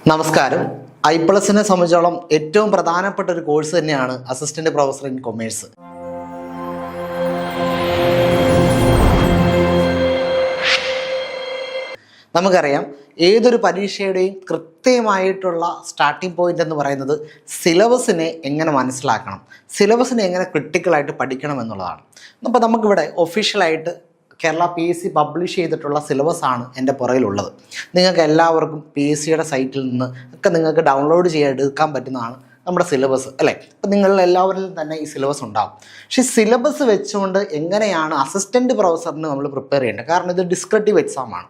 നമസ്കാരം. ഐപ്ലസിനെ സംബന്ധിച്ചോളം ഏറ്റവും പ്രധാനപ്പെട്ട ഒരു കോഴ്സ് തന്നെയാണ് അസിസ്റ്റന്റ് പ്രൊഫസർ ഇൻ കൊമേഴ്സ്. നമുക്കറിയാം, ഏതൊരു പരീക്ഷയുടെയും കൃത്യമായിട്ടുള്ള സ്റ്റാർട്ടിംഗ് പോയിന്റ് എന്ന് പറയുന്നത് സിലബസിനെ എങ്ങനെ മനസ്സിലാക്കണം, സിലബസിനെ എങ്ങനെ ക്രിട്ടിക്കലായിട്ട് പഠിക്കണം എന്നുള്ളതാണ്. അപ്പോൾ നമുക്കിവിടെ ഒഫീഷ്യലായിട്ട് കേരള PSC പബ്ലിഷ് ചെയ്തിട്ടുള്ള സിലബസാണ് എൻ്റെ പുറകിലുള്ളത്. നിങ്ങൾക്ക് എല്ലാവർക്കും PSCയുടെ സൈറ്റിൽ നിന്ന് ഒക്കെ നിങ്ങൾക്ക് ഡൗൺലോഡ് ചെയ്യാൻ എടുക്കാൻ പറ്റുന്നതാണ് നമ്മുടെ സിലബസ്, അല്ലേ? അപ്പം നിങ്ങളിൽ എല്ലാവരിലും തന്നെ ഈ സിലബസ് ഉണ്ടാകും. പക്ഷേ സിലബസ് വെച്ചുകൊണ്ട് എങ്ങനെയാണ് അസിസ്റ്റൻറ്റ് പ്രൊഫസറിന് നമ്മൾ പ്രിപ്പയർ ചെയ്യേണ്ടത്? കാരണം ഇത് ഡിസ്ക്രിപ്റ്റീവ് എക്സാമാണ്.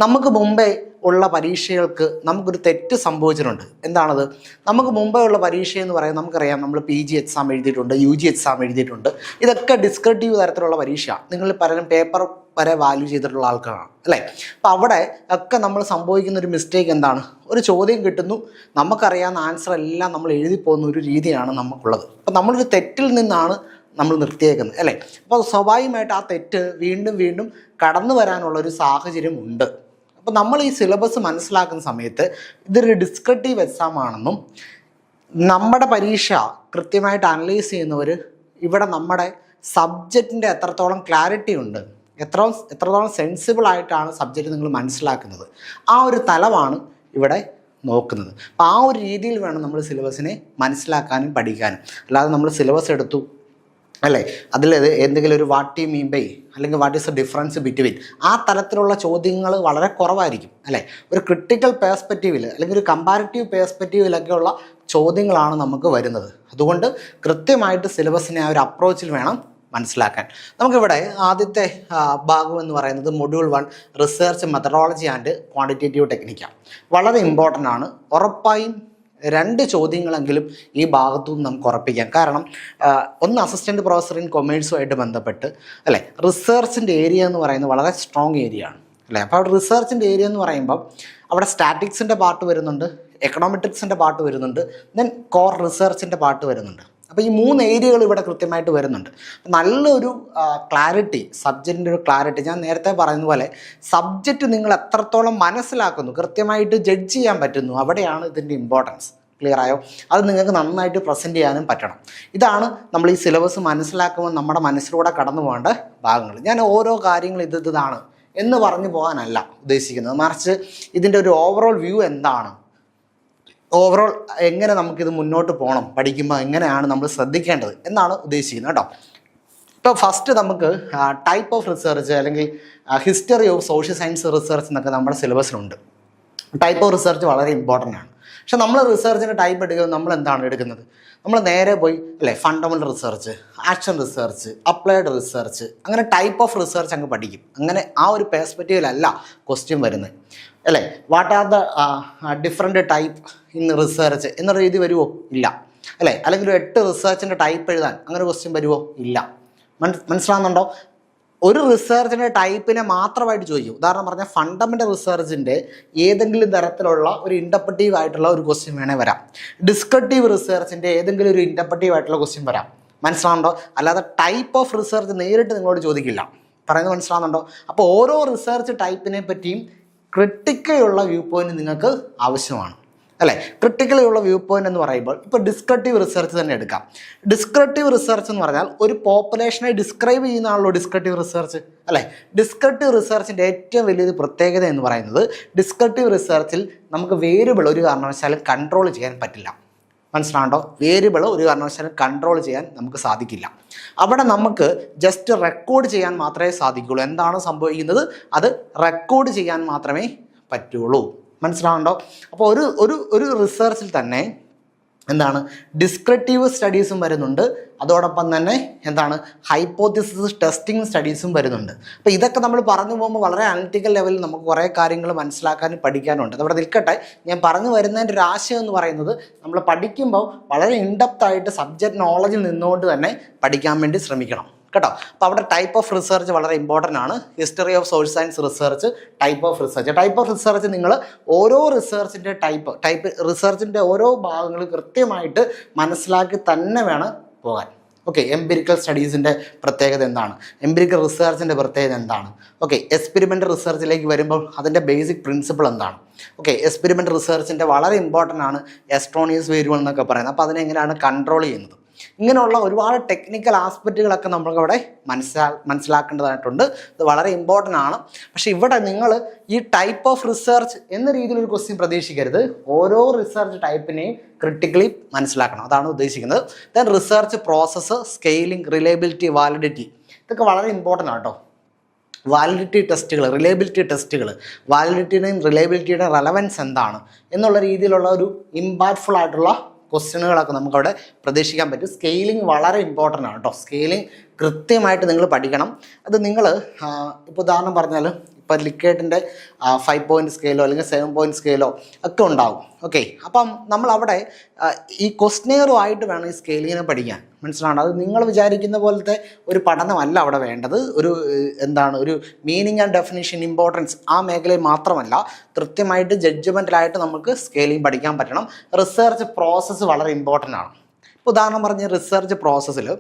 നമുക്ക് മുമ്പേ ഉള്ള പരീക്ഷകൾക്ക് നമുക്കൊരു തെറ്റ് സംഭവിച്ചിട്ടുണ്ട്. എന്താണത്? നമുക്ക് മുമ്പേ ഉള്ള പരീക്ഷ എന്ന് പറയുന്നത് നമുക്കറിയാം, നമ്മൾ PG എക്സാം എഴുതിയിട്ടുണ്ട്, UG എക്സാം എഴുതിയിട്ടുണ്ട്. ഇതൊക്കെ ഡിസ്ക്രിപ്റ്റീവ് തരത്തിലുള്ള പരീക്ഷയാണ്. നിങ്ങൾ പലരും പേപ്പർ വരെ വാല്യൂ ചെയ്തിട്ടുള്ള ആൾക്കാരാണ്, അല്ലേ? അപ്പോൾ അവിടെ ഒക്കെ നമ്മൾ സംഭവിക്കുന്ന ഒരു മിസ്റ്റേക്ക് എന്താണ്? ഒരു ചോദ്യം കിട്ടുന്നു, നമുക്കറിയാവുന്ന ആൻസർ എല്ലാം നമ്മൾ എഴുതി പോകുന്ന ഒരു രീതിയാണ് നമുക്കുള്ളത്. അപ്പോൾ നമ്മളൊരു തെറ്റിൽ നിന്നാണ് നമ്മൾ നിർത്തിയേക്കുന്നത്, അല്ലേ? അപ്പോൾ സ്വാഭാവികമായിട്ട് ആ തെറ്റ് വീണ്ടും വീണ്ടും കടന്നു വരാനുള്ളൊരു സാഹചര്യം ഉണ്ട്. അപ്പോൾ നമ്മൾ ഈ സിലബസ് മനസ്സിലാക്കുന്ന സമയത്ത് ഇതൊരു ഡിസ്ക്രിപ്റ്റീവ് എക്സാം ആണെന്നും നമ്മുടെ പരീക്ഷ കൃത്യമായിട്ട് അനലൈസ് ചെയ്യുന്നവർ ഇവിടെ നമ്മുടെ സബ്ജക്റ്റിൻ്റെ എത്രത്തോളം ക്ലാരിറ്റി ഉണ്ട്, എത്രത്തോളം സെൻസിബിൾ ആയിട്ടാണ് സബ്ജക്റ്റ് നിങ്ങൾ മനസ്സിലാക്കുന്നത്, ആ ഒരു തലമാണ് ഇവിടെ നോക്കുന്നത്. അപ്പോൾ ആ ഒരു രീതിയിൽ വേണം നമ്മൾ സിലബസിനെ മനസ്സിലാക്കാനും പഠിക്കാനും. അല്ലാതെ നമ്മൾ സിലബസ് എടുത്തു, അല്ലേ, അതിൽ എന്തെങ്കിലും ഒരു വാട്ട് യു മീൻ ബൈ അല്ലെങ്കിൽ what is the difference between, ആ തരത്തിലുള്ള ചോദ്യങ്ങൾ വളരെ കുറവായിരിക്കും, അല്ലേ? ഒരു ക്രിട്ടിക്കൽ പേഴ്സ്പെക്റ്റീവിൽ അല്ലെങ്കിൽ ഒരു കമ്പാരിറ്റീവ് പേഴ്സ്പെക്റ്റീവിലൊക്കെയുള്ള ചോദ്യങ്ങളാണ് നമുക്ക് വരുന്നത്. അതുകൊണ്ട് കൃത്യമായിട്ട് സിലബസിനെ ആ ഒരു അപ്രോച്ചിൽ വേണം മനസ്സിലാക്കാൻ. നമുക്കിവിടെ ആദ്യത്തെ ഭാഗം എന്ന് പറയുന്നത് module 1 research methodology and quantitative ടെക്നിക്കാണ്. വളരെ ഇമ്പോർട്ടൻ്റ് ആണ്. ഉറപ്പായും 2 ചോദ്യങ്ങളെങ്കിലും ഈ ഭാഗത്തു നിന്ന് നമുക്ക് ഉറപ്പിക്കാം. കാരണം ഒന്ന് അസിസ്റ്റൻറ്റ് പ്രൊഫസർ ഇൻ കൊമേഴ്സുമായിട്ട് ബന്ധപ്പെട്ട്, അല്ലേ, റിസർച്ചിൻ്റെ ഏരിയ എന്ന് പറയുന്നത് വളരെ സ്ട്രോങ് ഏരിയ ആണ്, അല്ലേ? അപ്പോൾ അവിടെ റിസർച്ചിൻ്റെ ഏരിയ എന്ന് പറയുമ്പോൾ അവിടെ സ്റ്റാറ്റിക്സിൻ്റെ പാർട്ട് വരുന്നുണ്ട്, എക്കണോമെട്രിക്സിൻ്റെ പാർട്ട് വരുന്നുണ്ട്, ദെൻ കോർ റിസർച്ചിൻ്റെ പാർട്ട് വരുന്നുണ്ട്. അപ്പോൾ ഈ 3 ഏരിയകൾ ഇവിടെ കൃത്യമായിട്ട് വരുന്നുണ്ട്. നല്ലൊരു ക്ലാരിറ്റി, സബ്ജക്റ്റിൻ്റെ ഒരു ക്ലാരിറ്റി, ഞാൻ നേരത്തെ പറയുന്ന പോലെ സബ്ജക്റ്റ് നിങ്ങൾ എത്രത്തോളം മനസ്സിലാക്കുന്നു, കൃത്യമായിട്ട് ജഡ്ജ് ചെയ്യാൻ പറ്റുന്നു, അവിടെയാണ് ഇതിൻ്റെ ഇമ്പോർട്ടൻസ്. ക്ലിയർ ആയോ? അത് നിങ്ങൾക്ക് നന്നായിട്ട് പ്രസൻറ്റ് ചെയ്യാനും പറ്റണം. ഇതാണ് നമ്മൾ ഈ സിലബസ് മനസ്സിലാക്കുമ്പോൾ നമ്മുടെ മനസ്സിലൂടെ കടന്നു പോകേണ്ട ഭാഗങ്ങൾ. ഞാൻ ഓരോ കാര്യങ്ങൾ ഇതാണ് എന്ന് പറഞ്ഞു പോകാനല്ല ഉദ്ദേശിക്കുന്നത്, മറിച്ച് ഇതിൻ്റെ ഒരു ഓവറോൾ വ്യൂ എന്താണ്, ഓവറോൾ എങ്ങനെ നമുക്കിത് മുന്നോട്ട് പോകണം, പഠിക്കുമ്പോൾ എങ്ങനെയാണ് നമ്മൾ ശ്രദ്ധിക്കേണ്ടത് എന്നാണ് ഉദ്ദേശിക്കുന്നത്, കേട്ടോ. ഇപ്പോൾ ഫസ്റ്റ് നമുക്ക് ടൈപ്പ് ഓഫ് റിസർച്ച് അല്ലെങ്കിൽ history of social science research എന്നൊക്കെ നമ്മുടെ സിലബസിലുണ്ട്. ടൈപ്പ് ഓഫ് റിസർച്ച് വളരെ ഇമ്പോർട്ടൻ്റ് ആണ്. പക്ഷെ നമ്മൾ റിസർച്ചിൻ്റെ ടൈപ്പ് എടുക്കുന്നത് നമ്മൾ എന്താണ് എടുക്കുന്നത്? നമ്മൾ നേരെ പോയി, അല്ലേ, fundamental research, action research, applied research, അങ്ങനെ ടൈപ്പ് ഓഫ് റിസർച്ച് അങ്ങ് പഠിക്കും. അങ്ങനെ ആ ഒരു പേഴ്സ്പെക്റ്റീവിലല്ല ക്വസ്റ്റ്യൻ വരുന്നത്, അല്ലേ? What are the different type in research എന്ന രീതി വരുമോ? ഇല്ല, അല്ലേ? അല്ലെങ്കിൽ 8 റിസർച്ചിൻ്റെ ടൈപ്പ് എഴുതാൻ അങ്ങനെ ക്വസ്റ്റ്യൻ വരുമോ? ഇല്ല. മനസ്സിലാകുന്നുണ്ടോ? ഒരു റിസർച്ചിൻ്റെ ടൈപ്പിനെ മാത്രമായിട്ട് ചോദിക്കും. ഉദാഹരണം പറഞ്ഞാൽ ഫണ്ടമെൻ്റൽ റിസർച്ചിൻ്റെ ഏതെങ്കിലും തരത്തിലുള്ള ഒരു ഇൻ്റർപ്രറ്റീവ് ആയിട്ടുള്ള ഒരു ക്വസ്റ്റ്യൻ വേണേൽ വരാം. ഡിസ്ക്രിപ്റ്റീവ് റിസർച്ചിൻ്റെ ഏതെങ്കിലും ഒരു ഇൻ്റർപ്രറ്റീവ് ആയിട്ടുള്ള ക്വസ്റ്റ്യൻ വരാം. മനസ്സിലാകുന്നുണ്ടോ? അല്ലാതെ ടൈപ്പ് ഓഫ് റിസർച്ച് നേരിട്ട് നിങ്ങളോട് ചോദിക്കില്ല. പറയുന്നത് മനസ്സിലാകുന്നുണ്ടോ? അപ്പോൾ ഓരോ റിസർച്ച് ടൈപ്പിനെ പറ്റിയും ക്രിട്ടിക്കലുള്ള വ്യൂ പോയിന്റ് നിങ്ങൾക്ക് ആവശ്യമാണ്, അല്ലേ? ക്രിട്ടിക്കലുള്ള വ്യൂ പോയിന്റ് എന്ന് പറയുമ്പോൾ ഇപ്പോൾ ഡിസ്ക്രിപ്റ്റീവ് റിസർച്ച് തന്നെ എടുക്കാം. ഡിസ്ക്രിപ്റ്റീവ് റിസർച്ച് എന്ന് പറഞ്ഞാൽ ഒരു പോപ്പുലേഷനെ ഡിസ്ക്രൈബ് ചെയ്യുന്നതാണല്ലോ ഡിസ്ക്രിപ്റ്റീവ് റിസർച്ച്, അല്ലേ? ഡിസ്ക്രിപ്റ്റീവ് റിസർച്ചിൻ്റെ ഏറ്റവും വലിയൊരു പ്രത്യേകത എന്ന് പറയുന്നത് ഡിസ്ക്രിപ്റ്റീവ് റിസർച്ചിൽ നമുക്ക് വേരിയബിൾ ഒരു കാരണവശാലും കൺട്രോൾ ചെയ്യാൻ പറ്റില്ല. മനസ്സിലാണ്ടോ? വേരിയബിൾ ഒരു കാരണവശാലും കൺട്രോൾ ചെയ്യാൻ നമുക്ക് സാധിക്കില്ല. അവിടെ നമുക്ക് ജസ്റ്റ് റെക്കോർഡ് ചെയ്യാൻ മാത്രമേ സാധിക്കുകയുള്ളൂ. എന്താണ് സംഭവിക്കുന്നത് അത് റെക്കോർഡ് ചെയ്യാൻ മാത്രമേ പറ്റുള്ളൂ. മനസ്സിലാവുണ്ടോ? അപ്പോൾ ഒരു റിസർച്ചിൽ തന്നെ എന്താണ് ഡിസ്ക്രിപ്റ്റീവ് സ്റ്റഡീസും വരുന്നുണ്ട്, അതോടൊപ്പം തന്നെ എന്താണ് ഹൈപ്പോത്തിസിസ് ടെസ്റ്റിംഗ് സ്റ്റഡീസും വരുന്നുണ്ട്. അപ്പോൾ ഇതൊക്കെ നമ്മൾ പറഞ്ഞു പോകുമ്പോൾ വളരെ അനലിറ്റിക്കൽ ലെവലിൽ നമുക്ക് കുറേ കാര്യങ്ങൾ മനസ്സിലാക്കാനും പഠിക്കാനുണ്ട്. അതവിടെ നിൽക്കട്ടെ. ഞാൻ പറഞ്ഞു വരുന്നതിൻ്റെ ഒരു ആശയം എന്ന് പറയുന്നത് നമ്മൾ പഠിക്കുമ്പോൾ വളരെ ഇൻഡെപ്ത് ആയിട്ട് സബ്ജക്റ്റ് നോളജിൽ നിന്നുകൊണ്ട് തന്നെ പഠിക്കാൻ വേണ്ടി ശ്രമിക്കണം, കേട്ടോ. അപ്പോൾ അവിടെ ടൈപ്പ് ഓഫ് റിസർച്ച് വളരെ ഇമ്പോർട്ടൻ്റ് ആണ്. History of social science research, type of research നിങ്ങൾ ഓരോ റിസർച്ചിൻ്റെ ടൈപ്പ് റിസർച്ചിൻ്റെ ഓരോ ഭാഗങ്ങളും കൃത്യമായിട്ട് മനസ്സിലാക്കി തന്നെ വേണം പോകാൻ. ഓക്കെ, എംപിരിക്കൽ സ്റ്റഡീസിൻ്റെ പ്രത്യേകത എന്താണ്, എംപിരിക്കൽ റിസർച്ചിൻ്റെ പ്രത്യേകത എന്താണ്, ഓക്കെ, എക്സ്പെരിമെൻ്റൽ റിസർച്ചിലേക്ക് വരുമ്പോൾ അതിൻ്റെ ബേസിക് പ്രിൻസിപ്പിൾ എന്താണ്, ഓക്കെ, എക്സ്പെരിമെൻ്റൽ റിസർച്ചിൻ്റെ വളരെ ഇമ്പോർട്ടൻ്റ് ആണ് എസ്ട്രോണിയസ് വേരിയബിൾ എന്നൊക്കെ പറയുന്നത്. അപ്പോൾ അതിനെങ്ങനെയാണ് കൺട്രോൾ ചെയ്യുന്നത്, ഇങ്ങനെയുള്ള ഒരുപാട് ടെക്നിക്കൽ ആസ്പെക്റ്റുകളൊക്കെ നമ്മൾക്കവിടെ മനസ്സിലാക്കേണ്ടതായിട്ടുണ്ട്. ഇത് വളരെ ഇമ്പോർട്ടൻ്റ് ആണ്. പക്ഷേ ഇവിടെ നിങ്ങൾ ഈ ടൈപ്പ് ഓഫ് റിസർച്ച് എന്ന രീതിയിലൊരു ക്വസ്റ്റ്യൻ പ്രതീക്ഷിക്കരുത്. ഓരോ റിസർച്ച് ടൈപ്പിനെയും ക്രിട്ടിക്കലി മനസ്സിലാക്കണം, അതാണ് ഉദ്ദേശിക്കുന്നത്. Then research process, scaling, reliability, validity, ഇതൊക്കെ വളരെ ഇമ്പോർട്ടൻ്റ് ആണ് കേട്ടോ. വാലിഡിറ്റി ടെസ്റ്റുകൾ, റിലയബിലിറ്റി ടെസ്റ്റുകൾ, വാലിഡിറ്റിയുടെയും റിലയബിലിറ്റിയുടെയും റെലവൻസ് എന്താണ് എന്നുള്ള രീതിയിലുള്ള ഒരു ഇമ്പാക്റ്റ്ഫുൾ ആയിട്ടുള്ള ക്വസ്റ്റ്യനുകളൊക്കെ നമുക്കവിടെ പ്രതീക്ഷിക്കാൻ പറ്റും. സ്കെയിലിംഗ് വളരെ ഇമ്പോർട്ടൻ്റ് ആണ് കേട്ടോ. സ്കെയിലിംഗ് കൃത്യമായിട്ട് നിങ്ങൾ പഠിക്കണം. അത് നിങ്ങൾ ഇപ്പോൾ ഉദാഹരണം പറഞ്ഞാൽ ഇപ്പോൾ ലിക്കേറ്റിൻ്റെ 5 പോയിൻറ്റ് സ്കെയിലോ അല്ലെങ്കിൽ 7 പോയിൻറ്റ് സ്കെയിലോ ഒക്കെ ഉണ്ടാവും. ഓക്കെ, അപ്പം നമ്മളവിടെ ഈ ക്വസ്റ്റ്യനുമായിട്ട് വേണം ഈ സ്കെയിലിങ്ങിനെ പഠിക്കാൻ, മനസ്സിലാവണം. അത് നിങ്ങൾ വിചാരിക്കുന്ന പോലത്തെ ഒരു പഠനമല്ല അവിടെ വേണ്ടത്. ഒരു ഒരു മീനിങ് ആൻഡ് ഡെഫിനിഷൻ, ഇമ്പോർട്ടൻസ് ആ മേഖലയിൽ മാത്രമല്ല, കൃത്യമായിട്ട് ജഡ്ജ്മെൻറ്റിലായിട്ട് നമുക്ക് സ്കെയിലിംഗ് പഠിക്കാൻ പറ്റണം. റിസർച്ച് പ്രോസസ്സ് വളരെ ഇമ്പോർട്ടൻ്റ് ആണ്. ഇപ്പോൾ ഉദാഹരണം പറഞ്ഞ റിസർച്ച് പ്രോസസ്സിൽ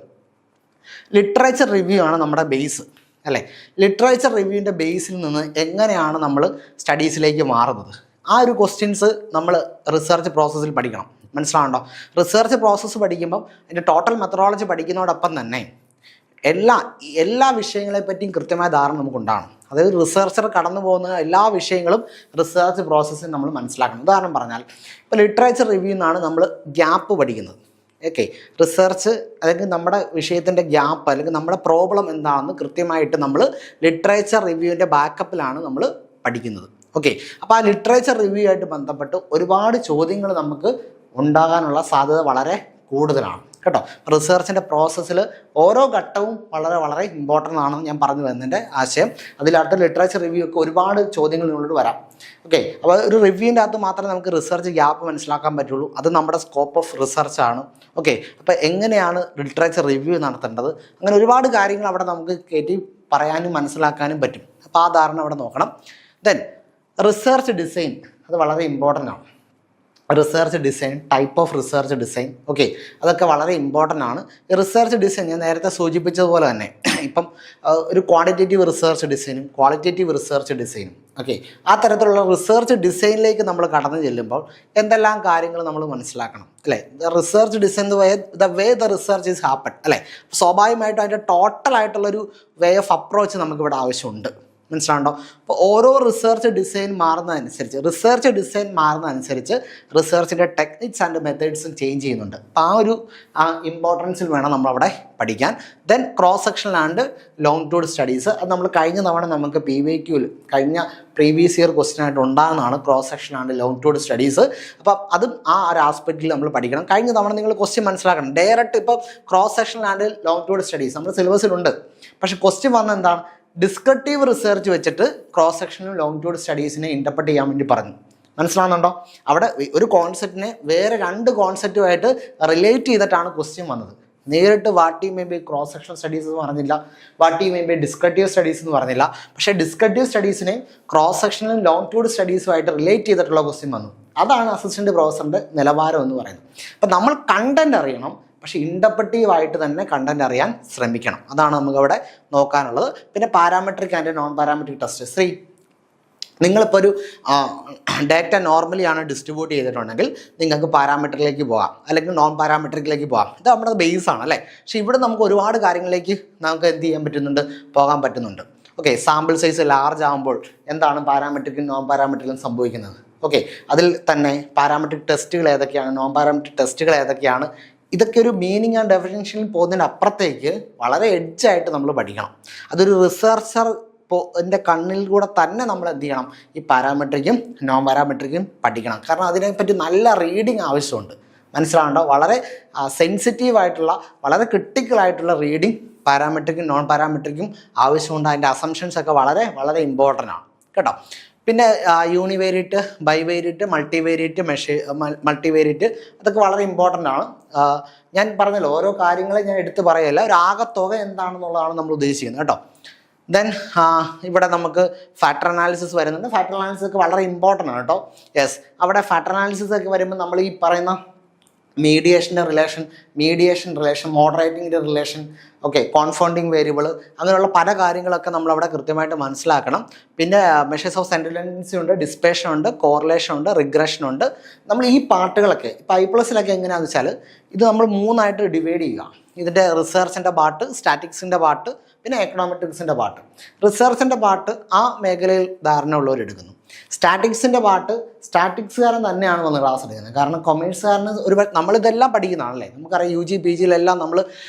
ലിറ്ററേച്ചർ റിവ്യൂ ആണ് നമ്മുടെ ബേസ് അല്ലേ. ലിറ്ററേച്ചർ റിവ്യൂവിൻ്റെ ബേസിൽ നിന്ന് എങ്ങനെയാണ് നമ്മൾ സ്റ്റഡീസിലേക്ക് മാറുന്നത്, ആ ഒരു ക്വസ്റ്റ്യൻസ് നമ്മൾ റിസർച്ച് പ്രോസസ്സിൽ പഠിക്കണം, മനസ്സിലാവുണ്ടോ. റിസർച്ച് പ്രോസസ്സ് പഠിക്കുമ്പം അതിൻ്റെ ടോട്ടൽ മെത്തഡോളജി പഠിക്കുന്നതോടൊപ്പം തന്നെ എല്ലാ വിഷയങ്ങളെ പറ്റിയും കൃത്യമായ ധാരണ നമുക്കുണ്ടാകണം. അതായത് റിസർച്ചർ കടന്നു പോകുന്ന എല്ലാ വിഷയങ്ങളും റിസർച്ച് പ്രോസസ്സിൽ നമ്മൾ മനസ്സിലാക്കണം. ഉദാഹരണം പറഞ്ഞാൽ ഇപ്പോൾ ലിറ്ററേച്ചർ റിവ്യൂ എന്നാണ് നമ്മൾ ഗ്യാപ്പ് പഠിക്കുന്നത്. ഓക്കെ, റിസർച്ച് അല്ലെങ്കിൽ നമ്മുടെ വിഷയത്തിൻ്റെ ഗ്യാപ്പ് അല്ലെങ്കിൽ നമ്മുടെ പ്രോബ്ലം എന്താണെന്ന് കൃത്യമായിട്ട് നമ്മൾ ലിറ്ററേച്ചർ റിവ്യൂവിൻ്റെ ബാക്കപ്പിലാണ് നമ്മൾ പഠിക്കുന്നത്. ഓക്കെ, അപ്പോൾ ആ ലിറ്ററേച്ചർ റിവ്യൂ ആയിട്ട് ബന്ധപ്പെട്ട് ഒരുപാട് ചോദ്യങ്ങൾ നമുക്ക് ഉണ്ടാകാനുള്ള സാധ്യത വളരെ കൂടുതലാണ് കേട്ടോ. റിസർച്ചിൻ്റെ പ്രോസസ്സിൽ ഓരോ ഘട്ടവും വളരെ വളരെ ഇമ്പോർട്ടൻ്റ് ആണെന്ന് ഞാൻ പറഞ്ഞു വരുന്നതിൻ്റെ ആശയം. അതിലടുത്ത ലിറ്ററേച്ചർ റിവ്യൂ ഒക്കെ ഒരുപാട് ചോദ്യങ്ങൾ നിങ്ങളോട് വരാം. ഓക്കെ, അപ്പോൾ ഒരു റിവ്യൂവിൻ്റെ അകത്ത് മാത്രമേ നമുക്ക് റിസർച്ച് ഗ്യാപ്പ് മനസ്സിലാക്കാൻ പറ്റുള്ളൂ. അത് നമ്മുടെ സ്കോപ്പ് ഓഫ് റിസർച്ചാണ്. ഓക്കെ, അപ്പോൾ എങ്ങനെയാണ് ലിറ്ററേച്ചർ റിവ്യൂ നടത്തേണ്ടത്, അങ്ങനെ ഒരുപാട് കാര്യങ്ങൾ അവിടെ നമുക്ക് കയറ്റി പറയാനും മനസ്സിലാക്കാനും പറ്റും. അപ്പോൾ ആ ധാരണ അവിടെ നോക്കണം. ദെൻ റിസർച്ച് ഡിസൈൻ, അത് വളരെ ഇമ്പോർട്ടൻ്റ് ആണ്. Research design, type of research design, okay, അതൊക്കെ വളരെ ഇമ്പോർട്ടൻ്റ് ആണ്. ഈ റിസർച്ച് ഡിസൈൻ ഞാൻ നേരത്തെ സൂചിപ്പിച്ചതുപോലെ തന്നെ ഇപ്പം ഒരു ക്വാണ്ടിറ്റേറ്റീവ് റിസർച്ച് ഡിസൈനും ക്വാളിറ്റേറ്റീവ് റിസർച്ച് ഡിസൈനും, ഓക്കെ, ആ തരത്തിലുള്ള റിസർച്ച് ഡിസൈനിലേക്ക് നമ്മൾ കടന്നു ചെല്ലുമ്പോൾ എന്തെല്ലാം കാര്യങ്ങൾ നമ്മൾ മനസ്സിലാക്കണം അല്ലേ. Research design the way the research is happen അല്ലേ. സ്വാഭാവികമായിട്ടും അതിൻ്റെ ടോട്ടലായിട്ടുള്ളൊരു വേ ഓഫ് അപ്രോച്ച് നമുക്കിവിടെ ആവശ്യമുണ്ട്, മനസ്സിലാണ്ടോ. അപ്പോൾ ഓരോ റിസർച്ച് ഡിസൈൻ മാറുന്നതനുസരിച്ച് റിസർച്ചിൻ്റെ ടെക്നിക്സ് ആൻഡ് മെത്തേഡ്സും ചേഞ്ച് ചെയ്യുന്നുണ്ട്. അപ്പോൾ ആ ഒരു ഇമ്പോർട്ടൻസിൽ വേണം നമ്മളവിടെ പഠിക്കാൻ. Then cross section and longitudinal studies, അത് നമ്മൾ കഴിഞ്ഞ തവണ നമുക്ക് PYQയിൽ കഴിഞ്ഞ പ്രീവിയസ് ഇയർ ക്വസ്റ്റ്യൻ ആയിട്ട് ഉണ്ടാകുന്നതാണ് cross section and longitudinal studies. അപ്പം അതും ആ ഒരു ആസ്പെക്റ്റിൽ നമ്മൾ പഠിക്കണം. കഴിഞ്ഞ തവണ നിങ്ങൾ ക്വസ്റ്റ്യൻ മനസ്സിലാക്കണം. ഡയറക്റ്റ് ഇപ്പോൾ cross section and longitudinal studies നമ്മുടെ സിലബസിലുണ്ട്. പക്ഷേ ക്വസ്റ്റ്യൻ വന്ന എന്താണ്, ഡിസ്ക്രിപ്റ്റീവ് റിസർച്ച് വെച്ചിട്ട് ക്രോസ് സെക്ഷനും ലോങ്റ്റ്യൂഡ് സ്റ്റഡീസിനെ ഇൻ്റർപ്രറ്റ് ചെയ്യാൻ വേണ്ടി പറഞ്ഞു. മനസ്സിലാകുന്നുണ്ടോ. അവിടെ ഒരു കോൺസെപ്റ്റിനെ വേറെ 2 കോൺസെപ്റ്റുമായിട്ട് റിലേറ്റ് ചെയ്തിട്ടാണ് ക്വസ്റ്റ്യൻ വന്നത്. നേരിട്ട് what you may be cross section studies എന്ന് പറഞ്ഞില്ല, what you may be descriptive studies എന്ന് പറഞ്ഞില്ല. പക്ഷേ ഡിസ്ക്രിപ്റ്റീവ് സ്റ്റഡീസിനെ ക്രോസ് സെക്ഷനിലും ലോങ്റ്റ്യൂഡ് സ്റ്റഡീസുമായിട്ട് റിലേറ്റ് ചെയ്തിട്ടുള്ള ക്വസ്റ്റ്യൻ വന്നു. അതാണ് അസിസ്റ്റൻറ്റ് പ്രൊഫസറിൻ്റെ നിലവാരം എന്ന് പറയുന്നത്. അപ്പം നമ്മൾ കണ്ടന്റ് അറിയണം, പക്ഷേ ഇൻ്റർപ്രറ്റീവായിട്ട് തന്നെ കണ്ടന്റ് അറിയാൻ ശ്രമിക്കണം. അതാണ് നമുക്കവിടെ നോക്കാനുള്ളത്. പിന്നെ parametric and non parametric test. നിങ്ങളിപ്പോൾ ഒരു ഡാറ്റ നോർമലിയാണ് ഡിസ്ട്രിബ്യൂട്ട് ചെയ്തിട്ടുണ്ടെങ്കിൽ നിങ്ങൾക്ക് പാരാമെട്രിക്കിലേക്ക് പോകാം, അല്ലെങ്കിൽ നോൺ പാരാമെട്രിക്കിലേക്ക് പോകാം. ഇത് നമ്മുടെ ബേസാണ് അല്ലേ. പക്ഷേ ഇവിടെ നമുക്ക് ഒരുപാട് കാര്യങ്ങളിലേക്ക് നമുക്ക് എന്ത് ചെയ്യാൻ പറ്റുന്നുണ്ട്, പോകാൻ പറ്റുന്നുണ്ട്. ഓക്കെ, സാമ്പിൾ സൈസ് ലാർജ് ആകുമ്പോൾ എന്താണ് പാരാമെട്രിക്കും നോൺ പാരാമെട്രിക്കും സംഭവിക്കുന്നത്. ഓക്കെ, അതിൽ തന്നെ പാരാമെട്രിക് ടെസ്റ്റുകൾ ഏതൊക്കെയാണ്, നോൺ പാരാമെട്രിക് ടെസ്റ്റുകൾ ഏതൊക്കെയാണ്, ഇതൊക്കെ ഒരു മീനിങ് ആൻഡ് ഡെഫിനിഷനിൽ പോകുന്നതിന് അപ്പുറത്തേക്ക് വളരെ എഡ്ജായിട്ട് നമ്മൾ പഠിക്കണം. അതൊരു റിസർച്ചർ എൻ്റെ കണ്ണിൽ കൂടെ തന്നെ നമ്മൾ എന്ത് ചെയ്യണം, ഈ പാരാമെട്രിക്കും നോൺ പാരാമെട്രിക്കും പഠിക്കണം. കാരണം അതിനെപ്പറ്റി നല്ല റീഡിങ് ആവശ്യമുണ്ട്, മനസ്സിലാകേണ്ട. വളരെ സെൻസിറ്റീവായിട്ടുള്ള വളരെ ക്രിട്ടിക്കലായിട്ടുള്ള റീഡിങ് പാരാമെട്രിക്കും നോൺ പാരാമെട്രിക്കും ആവശ്യമുണ്ട്. അതിൻ്റെ അസംഷൻസ് ഒക്കെ വളരെ വളരെ ഇമ്പോർട്ടൻ്റ് ആണ് കേട്ടോ. പിന്നെ യൂണിവേരിയറ്റ്, ബൈവേരിയറ്റ്, മൾട്ടിവേരിയറ്റ് അതൊക്കെ വളരെ ഇമ്പോർട്ടൻ്റ് ആണ്. ഞാൻ പറഞ്ഞല്ലോ, ഓരോ കാര്യങ്ങളും ഞാൻ എടുത്ത് പറയല്ല, ഒരു ആകത്തുക എന്താണെന്നുള്ളതാണ് നമ്മൾ ഉദ്ദേശിക്കുന്നത് കേട്ടോ. ദെൻ ഇവിടെ നമുക്ക് ഫാക്ടർ അനാലിസിസ് വരുന്നുണ്ട്. ഫാക്ടർ അനാലിസിസ് ഒക്കെ വളരെ ഇമ്പോർട്ടൻ്റ് ആണ് കേട്ടോ. യെസ്, അവിടെ ഫാക്ടർ അനാലിസിസ് ഒക്കെ വരുമ്പോൾ നമ്മൾ ഈ പറയുന്ന മീഡിയേഷൻ റിലേഷൻ, മോഡറേറ്റിങ്ങിൻ്റെ റിലേഷൻ, ഓക്കെ, കോൺഫൗണ്ടിങ് വേരിയബിൾ, അങ്ങനെയുള്ള പല കാര്യങ്ങളൊക്കെ നമ്മളവിടെ കൃത്യമായിട്ട് മനസ്സിലാക്കണം. പിന്നെ മെഷേഴ്സ് ഓഫ് സെൻട്രൽ ടെൻഡൻസി ഉണ്ട്, ഡിസ്പേഷൻ ഉണ്ട്, കോറിലേഷൻ ഉണ്ട്, റിഗ്രഷൻ ഉണ്ട്. നമ്മൾ ഈ പാർട്ടുകളൊക്കെ ഇപ്പോൾ I+ലൊക്കെ എങ്ങനെയാണെന്ന് വെച്ചാൽ ഇത് നമ്മൾ 3ആയിട്ട് ഡിവൈഡ് ചെയ്യുക. ഇതിൻ്റെ റിസർച്ചിൻ്റെ പാർട്ട്, സ്റ്റാറ്റിക്സിൻ്റെ പാർട്ട്, പിന്നെ എക്കണോമെട്രിക്സിൻ്റെ പാർട്ട്. റിസർച്ചിൻ്റെ പാർട്ട് ആ മേഖലയിൽ ധാരണ ഉള്ളവരെടുക്കുന്നു. സ്റ്റാറ്റിക്സിൻ്റെ പാർട്ട് സ്റ്റാറ്റിക്സുകാരൻ തന്നെയാണ് വന്ന് ക്ലാസ് എടുക്കുന്നത്. കാരണം കൊമേഴ്സുകാരന് നമ്മളിതെല്ലാം പഠിക്കുന്നതാണല്ലേ, നമുക്കറിയാം UG PG നമ്മൾ